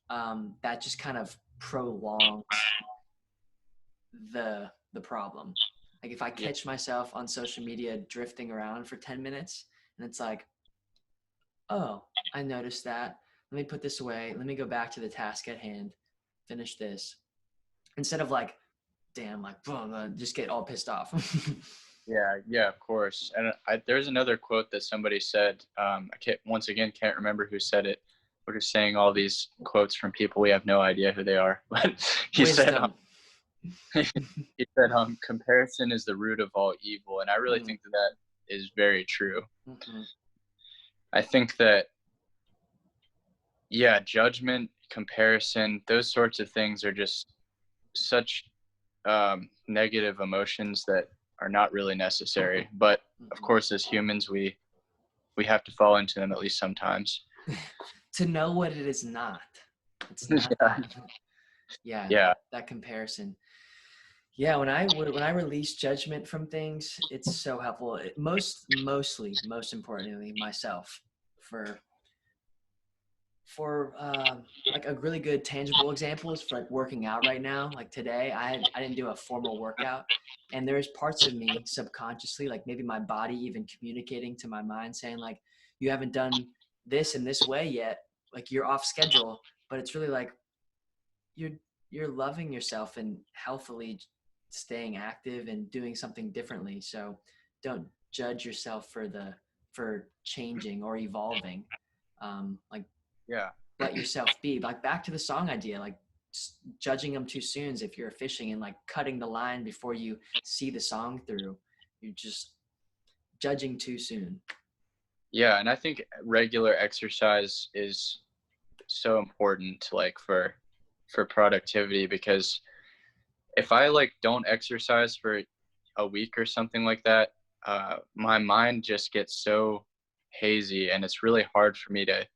that just kind of prolongs the problem. Like, if I Yeah, catch myself on social media drifting around for 10 minutes and it's like, oh, I noticed that. Let me put this away. Let me go back to the task at hand, finish this. Instead of like, damn, like, boom, just get all pissed off. yeah, of course. And there's another quote that somebody said. Can't remember who said it. We're just saying all these quotes from people we have no idea who they are. But he said, Wisdom. he said, comparison is the root of all evil, and I really Mm, think that is very true. mm-hmm. I think that, yeah, judgment, comparison, those sorts of things are just such negative emotions that are not really necessary. But of Mm-hmm. course, as humans, we we have to fall into them at least sometimes. To know what it is not. It's not Yeah. that. Yeah, Yeah. that comparison. Yeah, when I release judgment from things, it's so helpful. Most importantly, myself for like a really good tangible example is for like working out right now. Like today, I didn't do a formal workout, and there's parts of me subconsciously, like maybe my body even communicating to my mind, saying like, you haven't done this in this way yet, like you're off schedule. But it's really like you're you're loving yourself and healthily staying active and doing something differently. So don't judge yourself for changing or evolving. Like Yeah. let yourself be. Like back to the song idea, like judging them too soon is if you're fishing and like cutting the line before you see the song through. You're just judging too soon. Yeah, and I think regular exercise is so important, like for productivity, because if I like don't exercise for a week or something like that, my mind just gets so hazy, and it's really hard for me to.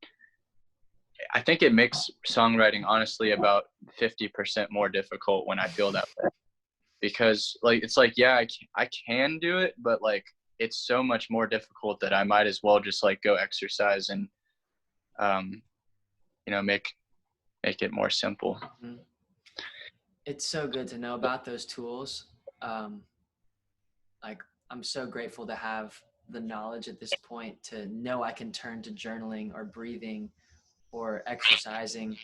I think it makes songwriting honestly about 50% more difficult when I feel that way, because like it's like yeah, I can do it, but like it's so much more difficult that I might as well just like go exercise and um, make it more simple. Mm-hmm. It's so good to know about those tools. Um, like I'm so grateful to have the knowledge at this point to know I can turn to journaling or breathing or exercising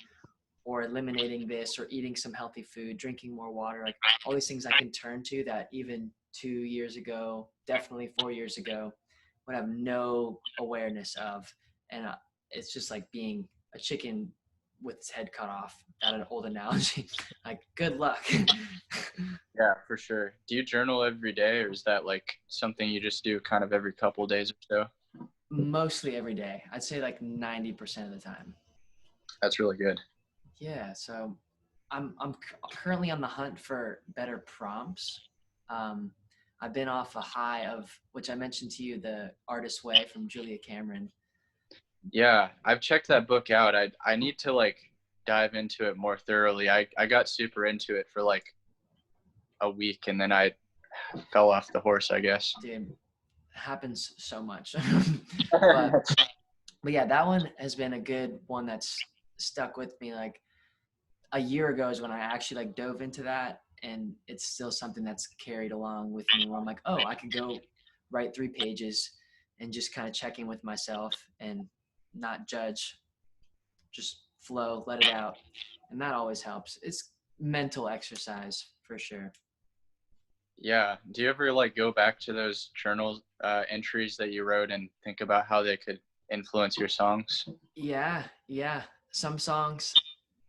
or eliminating this or eating some healthy food, drinking more water, like all these things I can turn to that even 2 years ago, definitely 4 years ago, would have no awareness of. And it's just like being a chicken with its head cut off. That old analogy. Like, good luck. Yeah, for sure. Do you journal every day, or is that like something you just do kind of every couple of days or so? Mostly every day. I'd say like 90% of the time. That's really good. Yeah, so I'm currently on the hunt for better prompts. Um, I've been off a high of which I mentioned to you, The Artist's Way from Julia Cameron. Yeah, I've checked that book out. I need to like dive into it more thoroughly. I got super into it for like a week, and then I fell off the horse, I guess. Dude, happens so much. but but yeah, that one has been a good one that's stuck with me. Like a year ago is when I actually like dove into that, and it's still something that's carried along with me where I'm like, oh, I could go write 3 pages and just kind of check in with myself and not judge, just flow, let it out. And that always helps. It's mental exercise for sure. Yeah. Do you ever like go back to those journal entries that you wrote and think about how they could influence your songs? Yeah. Some songs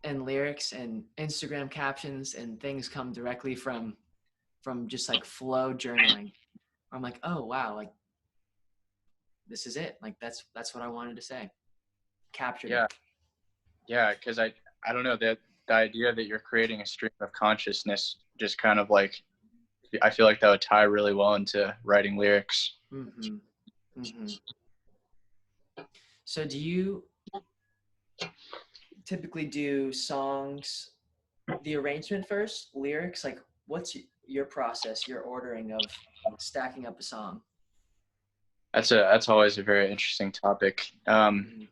and lyrics and Instagram captions and things come directly from just like flow journaling. I'm like, oh wow, like this is it. Like that's what I wanted to say. Captured Yeah. it. Yeah, because I don't know, that the idea that you're creating a stream of consciousness just kind of like, I feel like that would tie really well into writing lyrics. Mm-hmm. Mm-hmm. So do you typically do songs, the arrangement first, lyrics? Like what's your process, your ordering of stacking up a song? That's always a very interesting topic. Mm-hmm.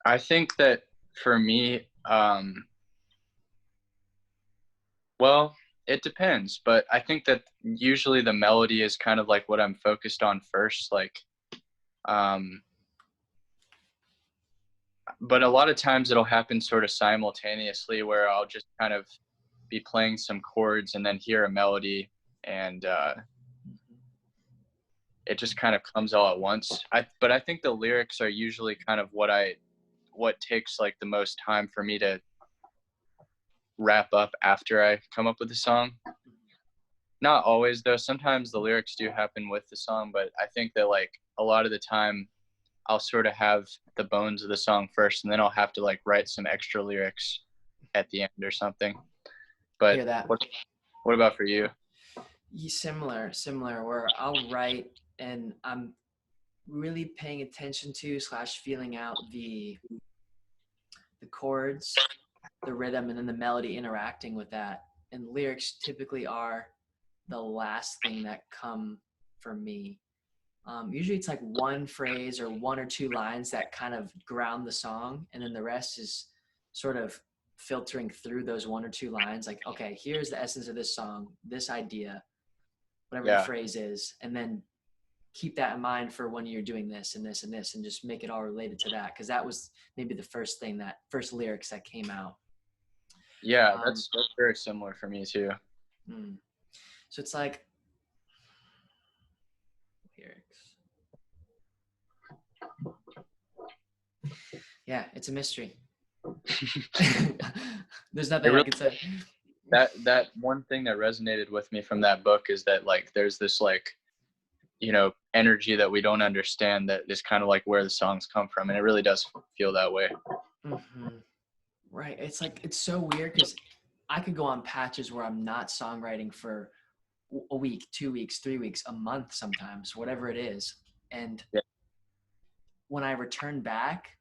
I think that for me, well, it depends, but I think that usually the melody is kind of like what I'm focused on first. Like, um, but a lot of times it'll happen sort of simultaneously where I'll just kind of be playing some chords and then hear a melody, and it just kind of comes all at once. But I think the lyrics are usually kind of what takes like the most time for me to wrap up after I come up with a song. Not always though. Sometimes the lyrics do happen with the song, but I think that like a lot of the time I'll sort of have the bones of the song first, and then I'll have to like write some extra lyrics at the end or something. But Hear that. what about for you? Similar, where I'll write and really paying attention to slash feeling out the chords, the rhythm, and then the melody interacting with that. And lyrics typically are the last thing that come for me. Usually it's like one phrase or one or two lines that kind of ground the song, and then the rest is sort of filtering through those one or two lines. Like, okay, here's the essence of this song, this idea, whatever the Yeah. phrase is, and then keep that in mind for when you're doing this and this and this, and just make it all related to that, because that was maybe the first lyrics that came out. Yeah, Um, that's very similar for me too. so it's like lyrics. Yeah, it's a mystery. There's It nothing I really, can say. that one thing that resonated with me from that book is that like there's this like, you know, energy that we don't understand that is kind of like where the songs come from, and it really does feel that way. Mm-hmm. Right. It's like, it's so weird because I could go on patches where I'm not songwriting for a week, 2 weeks, 3 weeks, a month, sometimes, whatever it is. And Yeah. when I return back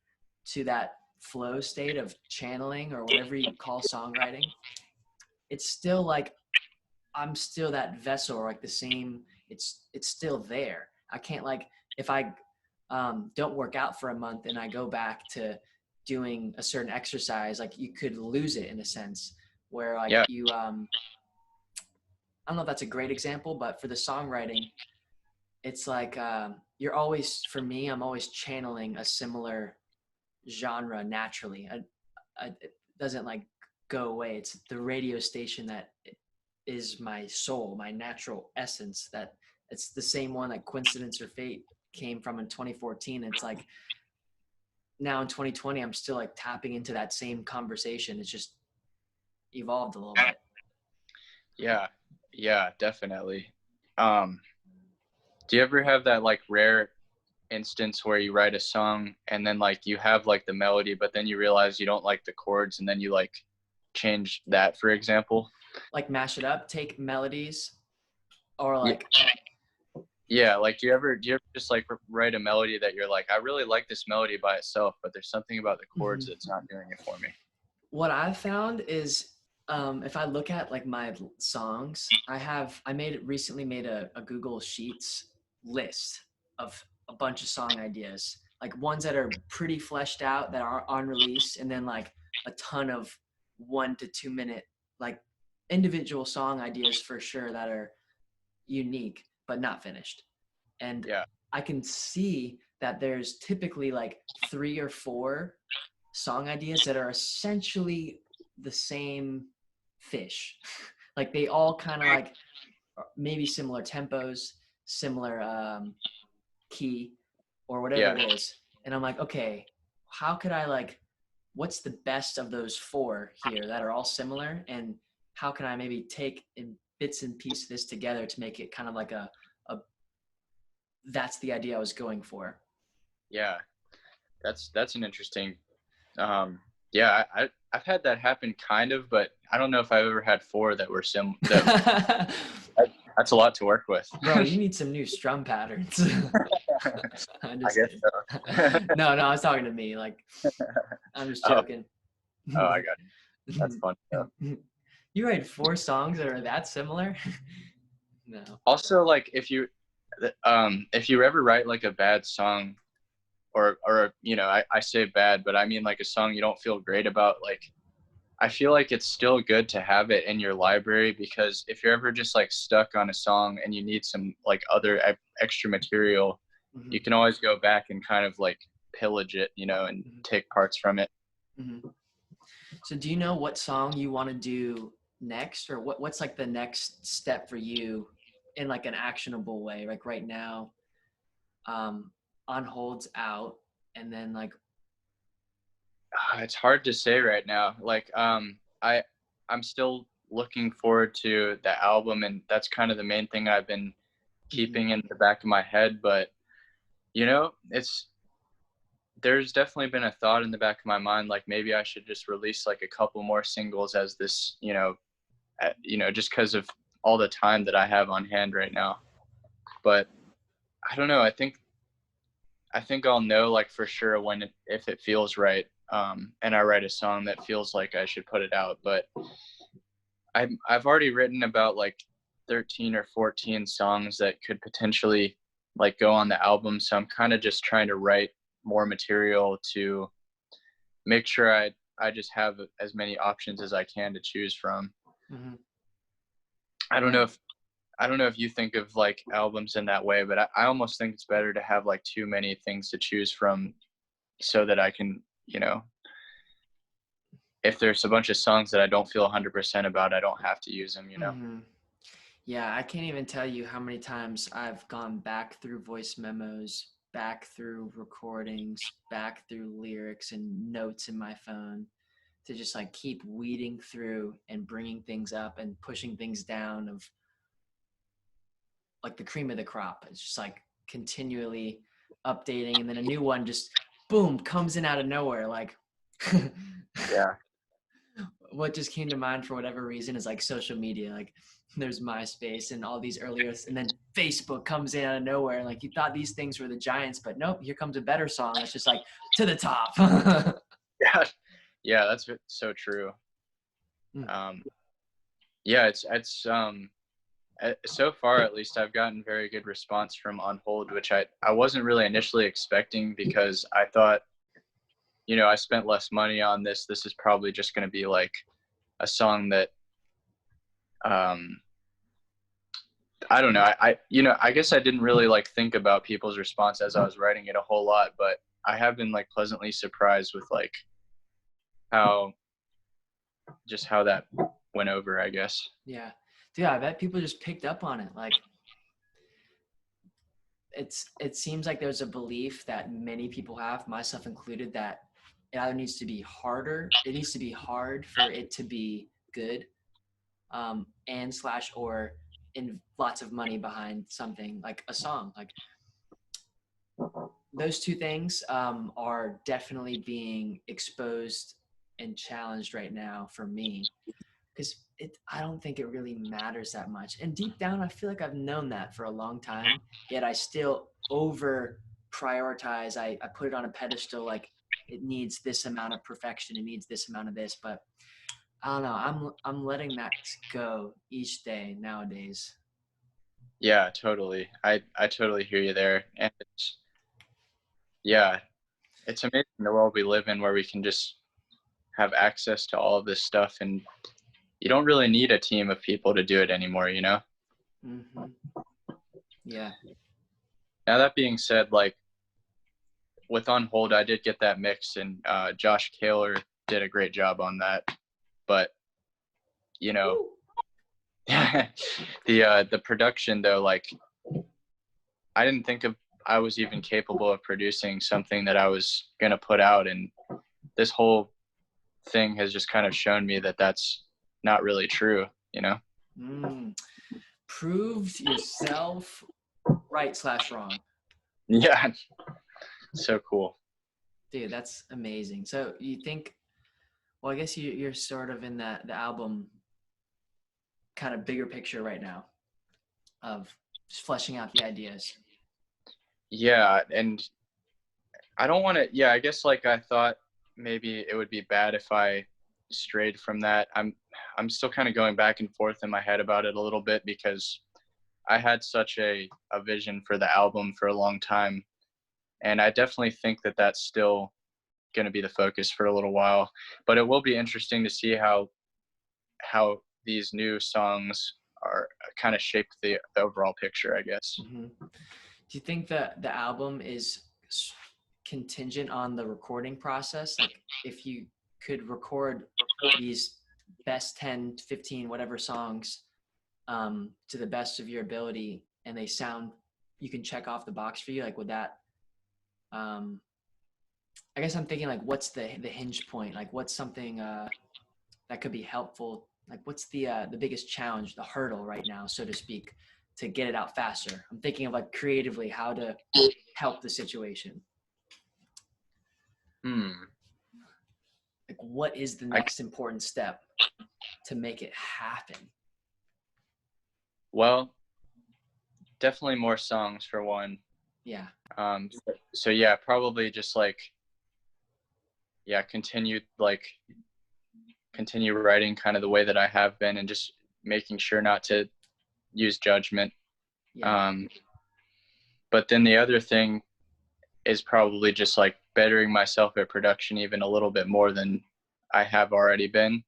to that flow state of channeling or whatever you call songwriting, it's still like I'm still that vessel, or like the same. It's still there. I can't, like, if I don't work out for a month and I go back to doing a certain exercise, like you could lose it in a sense where like Yeah. you I don't know if that's a great example, but for the songwriting, it's like you're always, for me, I'm always channeling a similar genre naturally. It doesn't like go away. It's the radio station that is my soul, my natural essence. That it's the same one that Coincidence or Fate came from in 2014. It's like now in 2020, I'm still like tapping into that same conversation. It's just evolved a little bit. Yeah, definitely. Do you ever have that like rare instance where you write a song and then like you have like the melody, but then you realize you don't like the chords, and then you like change that, for example? Like mash it up, take melodies, or Yeah. like Yeah, like do you ever just like write a melody that you're like, I really like this melody by itself, but there's something about the chords that's not doing it for me? what I've found is if I look at like my songs, recently made a Google Sheets list of a bunch of song ideas, like ones that are pretty fleshed out that are on release, and then like a ton of 1 to 2 minute like individual song ideas for sure that are unique but not finished. And Yeah. I can see that there's typically like 3 or 4 song ideas that are essentially the same fish. Like they all kind of like maybe similar tempos, similar key, or whatever Yeah. it is. And I'm like, okay, how could I like, what's the best of those 4 here that are all similar? And how can I maybe take in bits and pieces this together to make it kind of like a that's the idea I was going for. Yeah. That's an interesting yeah, I've had that happen kind of, but I don't know if I've ever had 4 that were that's a lot to work with. Bro, you need some new strum patterns. I'm I just guess kidding. so. No, I was talking to me. Like, I'm just Oh, joking. I got it. That's fun stuff. You write 4 songs that are that similar? No. Also, like if you ever write like a bad song, or you know, I say bad, but I mean like a song you don't feel great about, like I feel like it's still good to have it in your library, because if you're ever just like stuck on a song and you need some like other extra material, Mm-hmm. you can always go back and kind of like pillage it, you know, and take parts from it. Mm-hmm. So do you know what song you want to do next, or what's like the next step for you in like an actionable way? Like right now, on holds out, and then like It's hard to say right now. Like I'm still looking forward to the album, and that's kind of the main thing I've been keeping in the back of my head. But you know, there's definitely been a thought in the back of my mind, like maybe I should just release like a couple more singles as this, just because of all the time that I have on hand right now. But I don't know. I think I think I'll know like for sure when if it feels right, and I write a song that feels like I should put it out. But I've already written about like 13 or 14 songs that could potentially like go on the album. So I'm kind of just trying to write more material to make sure I just have as many options as I can to choose from. Mm-hmm. I don't Yeah. know if I don't know if you think of like albums in that way, but I almost think it's better to have like too many things to choose from so that I can, if there's a bunch of songs that I don't feel 100% about, I don't have to use them. Mm-hmm. Yeah, I can't even tell you how many times I've gone back through voice memos, back through recordings, back through lyrics and notes in my phone to just like keep weeding through and bringing things up and pushing things down of like the cream of the crop. It's just like continually updating, and then a new one just boom comes in out of nowhere. Like Yeah. what just came to mind for whatever reason is like social media. Like there's MySpace and all these earlier, and then Facebook comes in out of nowhere. Like you thought these things were the giants, but nope, here comes a better song that's just like to the top. Yeah. Yeah, that's so true. Yeah, it's so far at least I've gotten very good response from On Hold, which I wasn't really initially expecting because I thought, I spent less money on this. This is probably just going to be like a song that um I don't know. I guess I didn't really like think about people's response as I was writing it a whole lot, but I have been like pleasantly surprised with like how how that went over, I guess. Yeah. Dude, I bet people just picked up on it. Like it seems like there's a belief that many people have, myself included, that it either needs to be harder, it needs to be hard for it to be good, and slash or in lots of money behind something like a song. Like those two things are definitely being exposed and challenged right now for me, because I don't think it really matters that much. And deep down, I feel like I've known that for a long time, yet I still over prioritize. I put it on a pedestal, like it needs this amount of perfection, it needs this amount of this, but I don't know. I'm letting that go each day nowadays. Yeah, totally. I totally hear you there. And yeah, it's amazing the world we live in where we can just have access to all of this stuff, and you don't really need a team of people to do it anymore. Mm-hmm. Yeah. Now that being said, like with On Hold, I did get that mix, and Josh Kaler did a great job on that. But you know, the production though, like I didn't think I was even capable of producing something that I was gonna put out, and this whole thing has just kind of shown me that that's not really true. Proved yourself right slash wrong. Yeah, so cool. Dude, that's amazing. So you think, well, I guess you're sort of in the album kind of bigger picture right now of just fleshing out the ideas. Yeah, and I don't want to. Yeah, I guess like I thought maybe it would be bad if I strayed from that. I'm still kind of going back and forth in my head about it a little bit because I had such a vision for the album for a long time, and I definitely think that that's still going to be the focus for a little while. But it will be interesting to see how these new songs are kind of shape the overall picture, I guess. Mm-hmm. Do you think that the album is contingent on the recording process? Like if you could record these best 10, 15, whatever songs to the best of your ability, and they sound, you can check off the box for you, like would that, I guess I'm thinking like what's the hinge point, like what's something that could be helpful, like what's the biggest challenge, the hurdle right now, so to speak, to get it out faster? I'm thinking of like creatively how to help the situation. Like what is the next important step to make it happen? Well, definitely more songs for one. Yeah. So yeah, probably just like, yeah, continue writing kind of the way that I have been, and just making sure not to use judgment. Yeah. Um, but then the other thing is probably just like bettering myself at production even a little bit more than I have already been.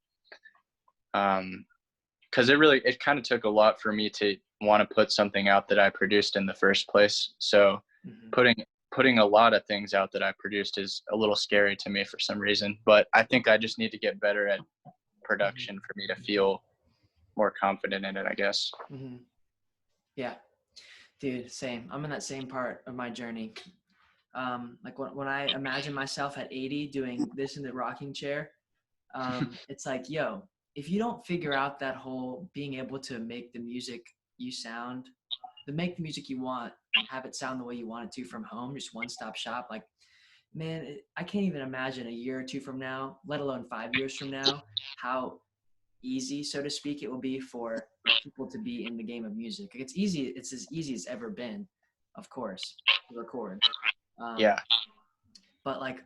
Because it kind of took a lot for me to want to put something out that I produced in the first place. So Mm-hmm. putting a lot of things out that I produced is a little scary to me for some reason. But I think I just need to get better at production for me to feel more confident in it, I guess. Mm-hmm. Yeah, dude, same. I'm in that same part of my journey. Like when I imagine myself at 80 doing this in the rocking chair, it's like, yo, if you don't figure out that whole being able to make the music you sound, to make the music you want, have it sound the way you want it to from home, just one-stop shop, like, man, I can't even imagine a year or two from now, let alone 5 years from now, how easy, so to speak, it will be for people to be in the game of music. Like, it's easy. It's as easy as ever been, of course, to record. Yeah. But like,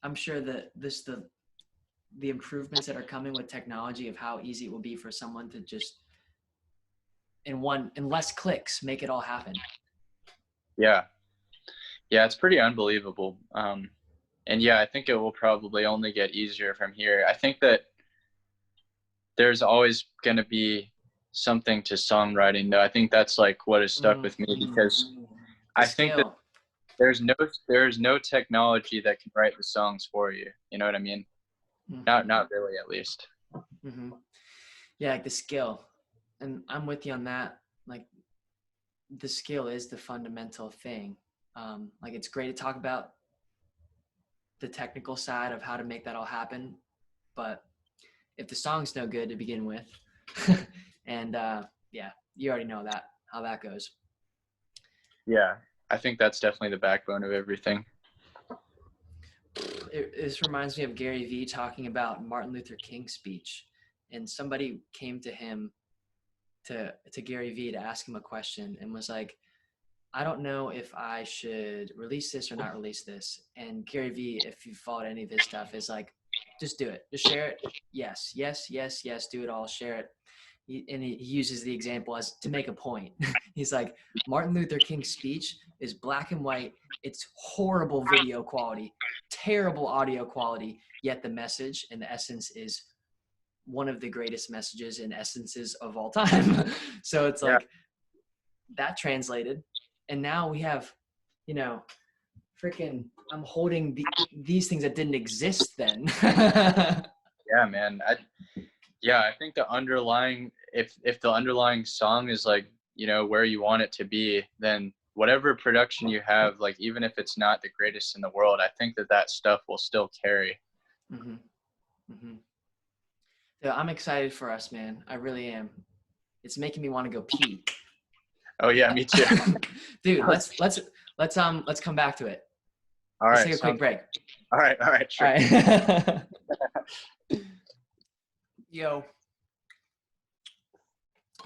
I'm sure that the improvements that are coming with technology of how easy it will be for someone to just in less clicks make it all happen. Yeah. Yeah. It's pretty unbelievable. And yeah, I think it will probably only get easier from here. I think that there's always going to be something to songwriting, though. I think that's like what has stuck with me, because The I think that skill. there's no technology that can write the songs for you. You know what I mean? Not really, at least. Mm-hmm. Yeah, like the skill, and I'm with you on that. Like the skill is the fundamental thing. Like it's great to talk about the technical side of how to make that all happen, but if the song's no good to begin with, and yeah, you already know that how that goes. Yeah, I think that's definitely the backbone of everything. This reminds me of Gary Vee talking about Martin Luther King's speech, and somebody came to him to Gary Vee to ask him a question and was like, I don't know if I should release this or not release this. And Gary Vee, if you followed any of his stuff, is like, just do it, just share it. Yes, yes, yes, yes, do it all, share it. He uses the example as to make a point. He's like, Martin Luther King's speech is black and white. It's horrible video quality, terrible audio quality, yet the message and the essence is one of the greatest messages and essences of all time. So it's Yeah, like that translated. And now we have, you know, freaking, I'm holding these things that didn't exist then. yeah, man. I think the underlying, if the underlying song is like, you know, where you want it to be, then whatever production you have, like even if it's not the greatest in the world, I think that stuff will still carry. Mm-hmm. Mm-hmm. Yeah, I'm excited for us, man. I really am. It's making me want to go pee. Oh yeah, me too. Dude, let's come back to it. All Let's right, take a quick break. all right, All sure. right. Yo.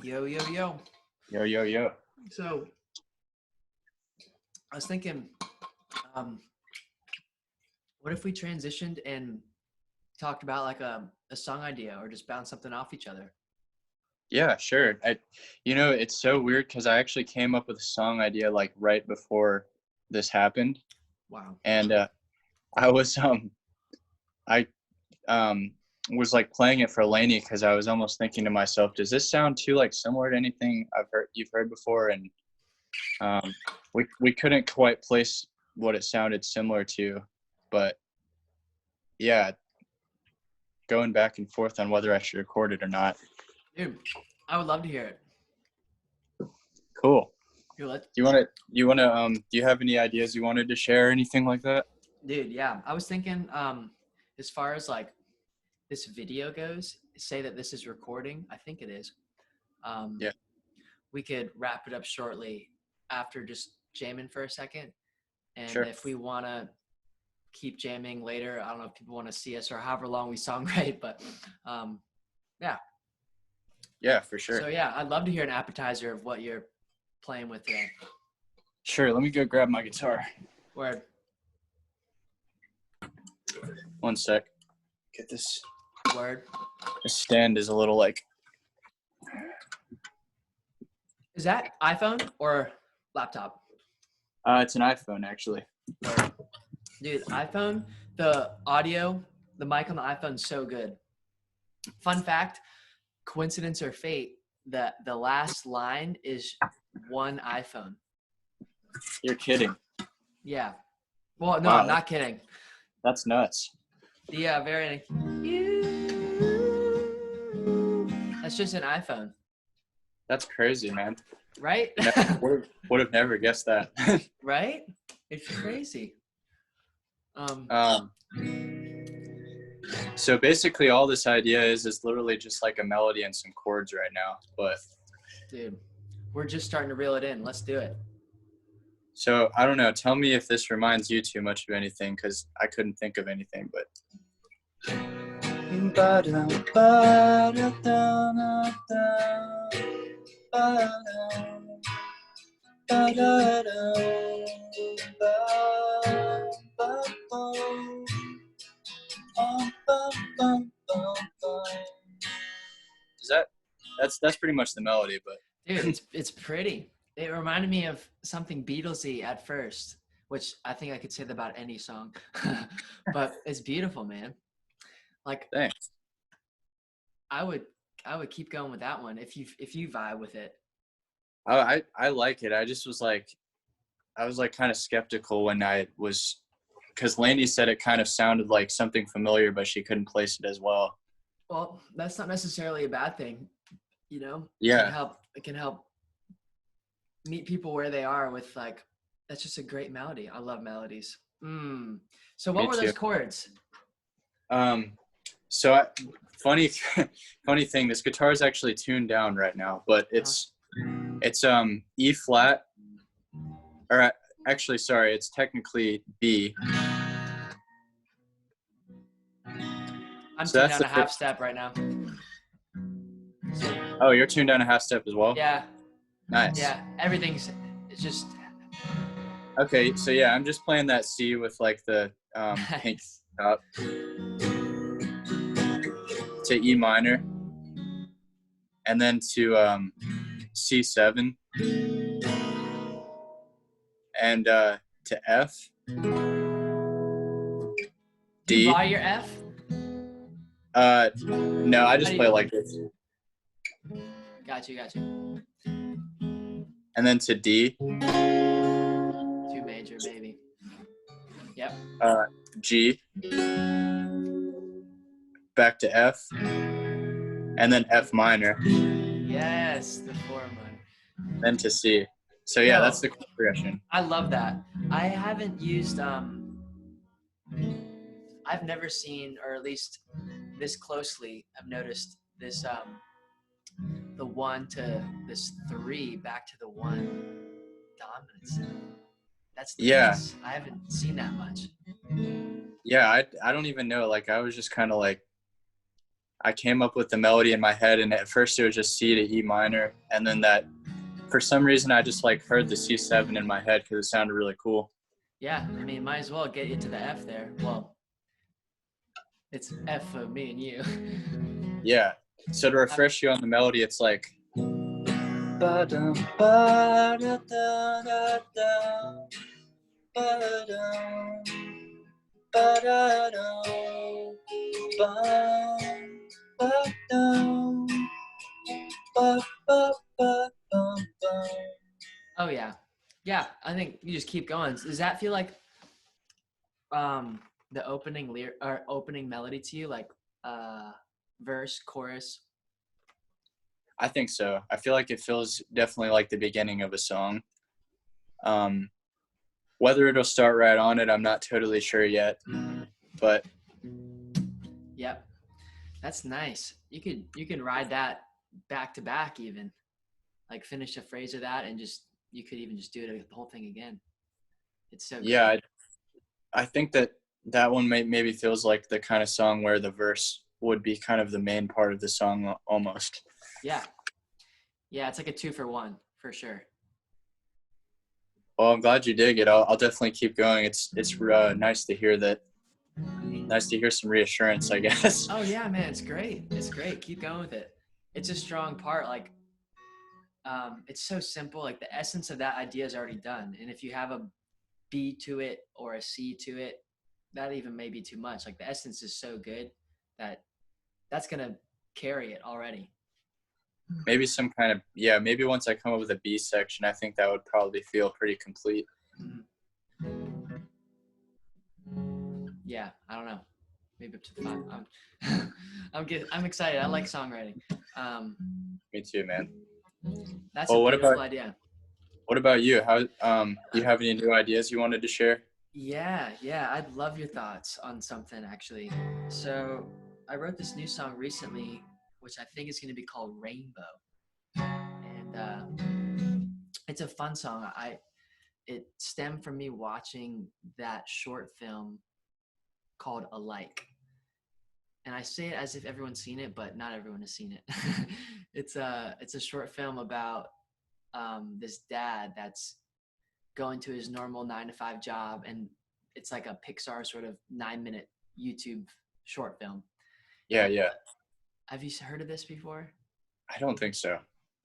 Yo, yo, yo. Yo. So I was thinking, what if we transitioned and talked about like a song idea or just bounce something off each other? Yeah, sure. It's so weird because I actually came up with a song idea like right before this happened, Wow. and I was I was like playing it for Lainey because I was almost thinking to myself, does this sound too like similar to anything you've heard before? And we couldn't quite place what it sounded similar to, but yeah, going back and forth on whether I should record it or not. Dude, I would love to hear it. Cool. Dude, Do you have any ideas you wanted to share or anything like that? dude, yeah. I was thinking, as far as like this video goes, say that this is recording. I think it is. Yeah. We could wrap it up shortly after just jamming for a second. And Sure. if we want to keep jamming later, I don't know if people want to see us or however long we songwrite, but yeah. Yeah, for sure. So yeah, I'd love to hear an appetizer of what you're playing with today. Sure, let me go grab my guitar. Word. One sec. Get this. Word. This stand is a little like. Is that iPhone or laptop? It's an iPhone actually. Word. Dude, iPhone, the audio, the mic on the iPhone is so good. Fun fact, coincidence or fate, the last line is one iPhone. You're kidding. Yeah. Well, no, Wow, I'm not kidding. That's nuts. Yeah, very. That's just an iPhone, That's crazy, man. right? Would have never guessed that. Right? It's crazy. So basically all this idea is literally just like a melody and some chords right now. But dude, we're just starting to reel it in. Let's do it. so I don't know. Tell me if this reminds you too much of anything, because I couldn't think of anything. But that's pretty much the melody. But dude, it's pretty. It reminded me of something Beatlesy at first, which I think I could say that about any song. But it's beautiful, man. Like, thanks. I would keep going with that one if you vibe with it. I like it. I just was like, I was like kind of skeptical when I was, because Lainey said it kind of sounded like something familiar, but she couldn't place it as well. Well, that's not necessarily a bad thing, you know. Yeah. It can help meet people where they are with like. That's just a great melody. I love melodies. So what Me were too. those chords? So funny thing, this guitar is actually tuned down right now, but it's E flat, or actually, sorry, it's technically B. I'm So tuned that's down a half step right now. Oh, you're tuned down a half step as well? Yeah. Nice. Yeah, it's just. Okay, so yeah, I'm just playing that C with like the pink top to E minor, and then to C7, and to F. Do you D. buy your F? No, I just play like this. Got you. And then to D. Two major, baby. Yep. G. Back to F. And then F minor. Yes, the 4 minor. Then to C. So yeah, that's the progression. I love that. I haven't used I've never seen, or at least this closely, I've noticed this the 1 to this 3 back to the 1 dominance. That's nice. Yeah. I haven't seen that much. Yeah, I don't even know. Like, I was just kind of like, I came up with the melody in my head, and at first it was just C to E minor, and then that, for some reason, I just like heard the C7 in my head because it sounded really cool. Yeah, I mean, might as well get you to the F there. Well, it's F for me and you. Yeah. So to refresh you on the melody, it's like. Oh yeah. Yeah, I think you just keep going. Does that feel like the opening melody to you, like verse, chorus? I think so. I feel like it feels definitely like the beginning of a song. Whether it'll start right on it, I'm not totally sure yet. But yep. That's nice. You could ride that back to back even. Like finish a phrase of that and you could even just do the whole thing again. It's so good. Yeah, I think that one maybe feels like the kind of song where the verse would be kind of the main part of the song almost. Yeah. Yeah, it's like a 2 for 1 for sure. Well, I'm glad you dig it. I'll definitely keep going. It's nice to hear that. Nice to hear some reassurance, I guess. Oh yeah, man, it's great. It's great. Keep going with it. It's a strong part. Like, it's so simple. Like the essence of that idea is already done. And if you have a B to it or a C to it, that even may be too much. Like the essence is so good that that's gonna carry it already. Maybe some kind of maybe once I come up with a B section, I think that would probably feel pretty complete. Yeah, I don't know. Maybe up to 5. I'm excited. I like songwriting. Me too, man. That's Well, a beautiful idea. What about you? How do you have any new ideas you wanted to share? Yeah, I'd love your thoughts on something actually. So I wrote this new song recently, which I think is going to be called Rainbow, and it's a fun song. It stemmed from me watching that short film called Alike. And I say it as if everyone's seen it, but not everyone has seen it. It's a short film about this dad that's going to his normal 9 to 5 job, and it's like a Pixar sort of 9-minute YouTube short film. Yeah, And, yeah. have you heard of this before? I don't think so.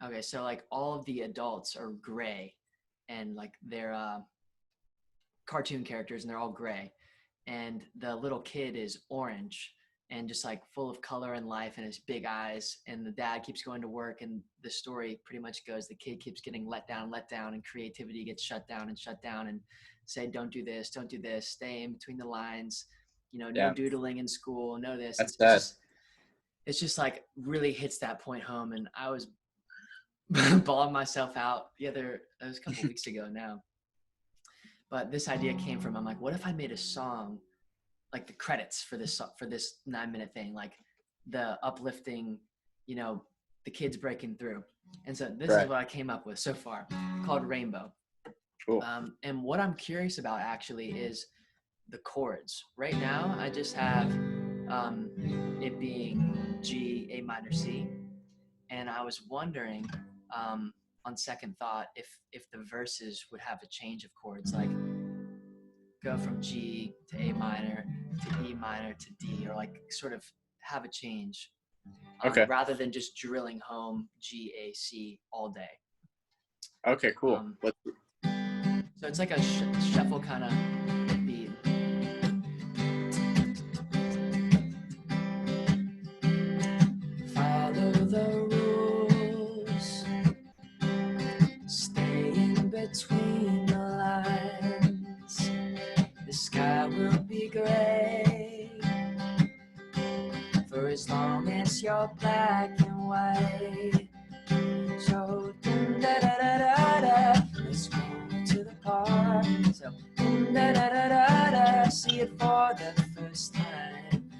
Okay, so like all of the adults are gray, and like they're cartoon characters, and they're all gray, and the little kid is orange and just like full of color and life and his big eyes, and the dad keeps going to work, and the story pretty much goes the kid keeps getting let down, and creativity gets shut down, and say don't do this, stay in between the lines, no doodling in school, no this. That's sad. It's just like really hits that point home, and I was bawling myself out it was a couple weeks ago now. But this idea came from, I'm like, what if I made a song, like the credits for this 9-minute thing, like the uplifting, the kids breaking through. And so this is what I came up with so far, called Rainbow. Cool. And what I'm curious about actually is the chords. Right now, I just have it being G, A minor, C. And I was wondering, on second thought, if the verses would have a change of chords, like go from G to A minor to E minor to D, or like sort of have a change, rather than just drilling home G, A, C all day. Okay, cool. So it's like a shuffle kind of beat. Follow the rules, stay in between the lines. The sky will be gray for as long as you're black and white. So da da da da da, let's go to the park. So da da da da da, see it for the first time.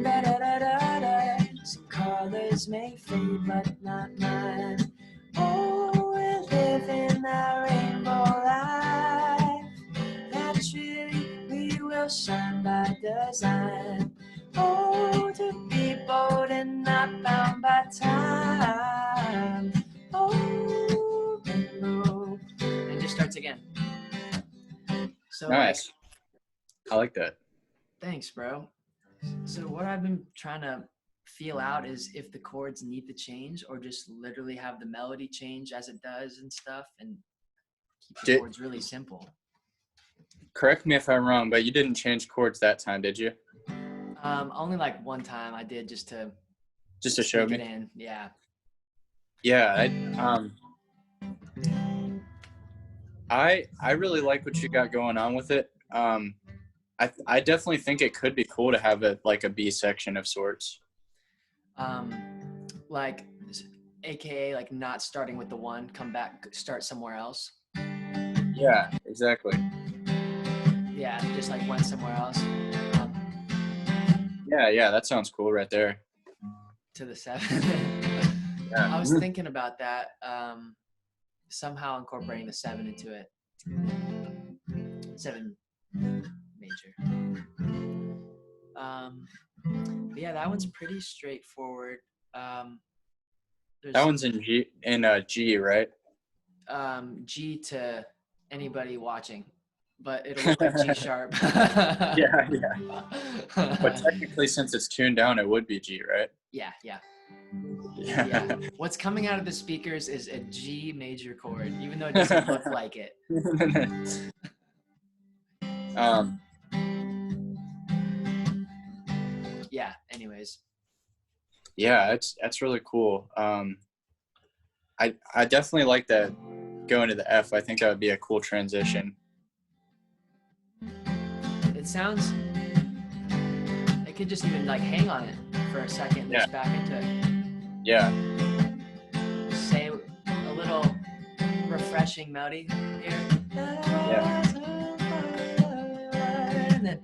Da da da da da, some colors may fade but not mine. Oh, we're living our rainbow life. Naturally, we will shine by design. Oh, to be bold and not bound by time. Oh, rainbow. And it just starts again. So nice. I like that. Thanks, bro. So what I've been trying to feel out is if the chords need to change, or just literally have the melody change as it does and stuff, and keep the chords really simple. Correct me if I'm wrong, but you didn't change chords that time, did you? Only like one time I did, just to show me. It in. Yeah. Yeah, I really like what you got going on with it. I definitely think it could be cool to have a B section of sorts. Like, AKA like not starting with the one, come back, start somewhere else. Yeah, exactly. Yeah, just like went somewhere else. Yeah, that sounds cool right there. To the 7. Yeah. I was thinking about that, somehow incorporating the 7 into it. 7 major. But yeah, that one's pretty straightforward. That one's in G, right? G to anybody watching, but it'll look like G sharp. Yeah, yeah. But technically, since it's tuned down, it would be G, right? Yeah, yeah, yeah. Yeah. What's coming out of the speakers is a G major chord, even though it doesn't look like it. um, Yeah. Anyways. yeah, that's really cool. I definitely like that going to the F. I think that would be a cool transition. It sounds. It could just even like hang on it for a second, and Yeah. just back into it. Yeah. Say a little refreshing melody here. Yeah. And then,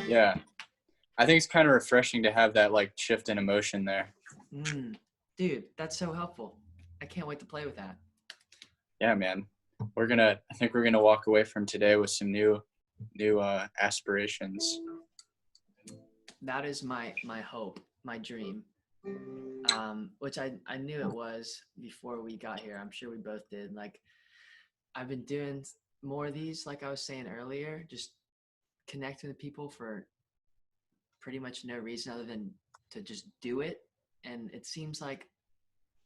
Yeah. I think it's kind of refreshing to have that like shift in emotion there. dude, that's so helpful. I can't wait to play with that. Yeah, man. I think we're gonna walk away from today with some new aspirations. That is my hope, my dream. Which I knew it was before we got here. I'm sure we both did. Like, I've been doing more of these, like I was saying earlier, just connecting with people for pretty much no reason other than to just do it. And it seems like,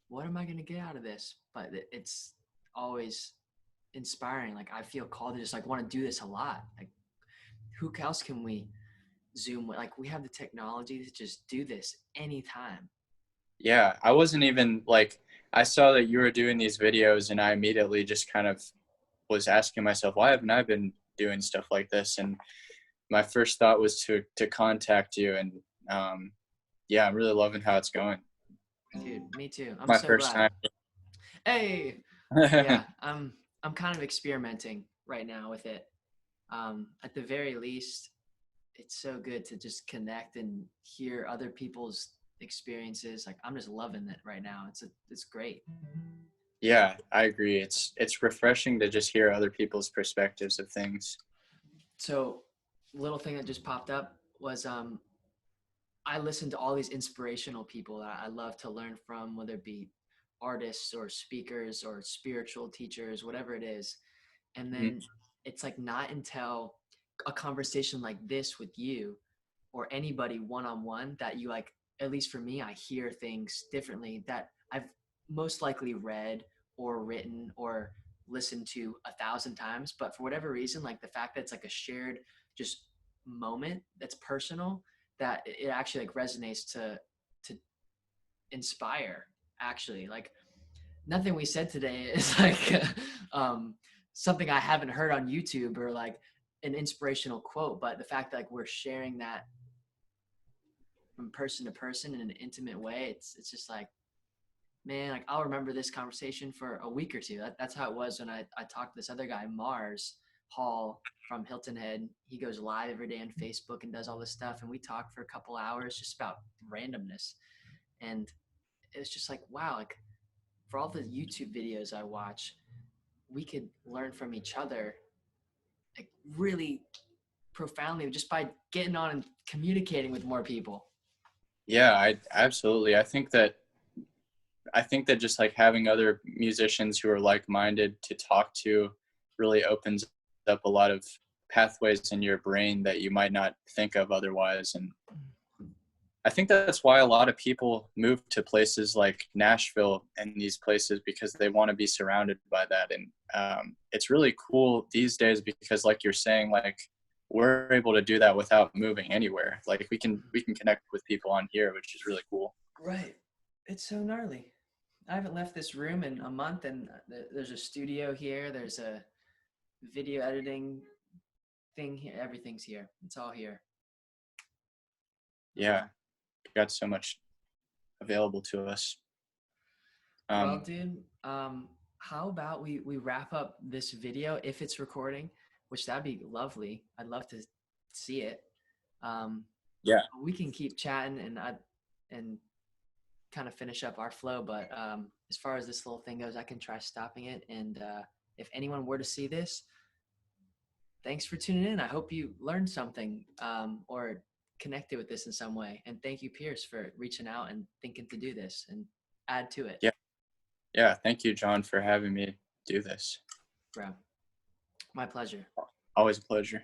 what am I going to get out of this? But it's always inspiring. Like, I feel called to just like want to do this a lot. Like, who else can we Zoom with? Like, we have the technology to just do this anytime. Yeah, I wasn't even like, I saw that you were doing these videos and I immediately just kind of was asking myself, why haven't I been doing stuff like this? And my first thought was to contact you. And yeah, I'm really loving how it's going. Dude, me too. I'm My so first glad. time. Hey, yeah, I'm kind of experimenting right now with it. At the very least, it's so good to just connect and hear other people's experiences. Like, I'm just loving it right now. It's great. Yeah, I agree. It's refreshing to just hear other people's perspectives of things. So, little thing that just popped up was I listen to all these inspirational people that I love to learn from, whether it be artists or speakers or spiritual teachers, whatever it is. And Mhm. then it's like not until a conversation like this with you or anybody one-on-one that you like, at least for me, I hear things differently that I've most likely read or written or listened to 1,000 times. But for whatever reason, like the fact that it's like a shared just moment that's personal, that it actually like resonates to inspire. Actually, like nothing we said today is like something I haven't heard on YouTube or like an inspirational quote, but the fact that like we're sharing that from person to person in an intimate way, it's just like, man, like I'll remember this conversation for a week or two. That's how it was when I talked to this other guy, Mars Hall from Hilton Head. He goes live every day on Facebook and does all this stuff, and we talked for a couple hours just about randomness. And it's just like, wow, like for all the YouTube videos I watch, we could learn from each other like really profoundly just by getting on and communicating with more people. Yeah, I absolutely. I think that just like having other musicians who are like-minded to talk to really opens up a lot of pathways in your brain that you might not think of otherwise. And I think that's why a lot of people move to places like Nashville and these places, because they want to be surrounded by that. And it's really cool these days because, like you're saying, like we're able to do that without moving anywhere. Like we can connect with people on here, which is really cool. Right. It's so gnarly. I haven't left this room in a month, and there's a studio here. There's a video editing thing here. Everything's here. It's all here. Yeah, got so much available to us. Well, dude, how about we wrap up this video if it's recording, which that'd be lovely. I'd love to see it. Um, Yeah, we can keep chatting and kind of finish up our flow. But as far as this little thing goes, I can try stopping it. And if anyone were to see this, thanks for tuning in. I hope you learned something or connected with this in some way. And thank you, Pierce, for reaching out and thinking to do this and add to it. yeah, yeah. Thank you, John, for having me do this. bro. My pleasure. Always a pleasure.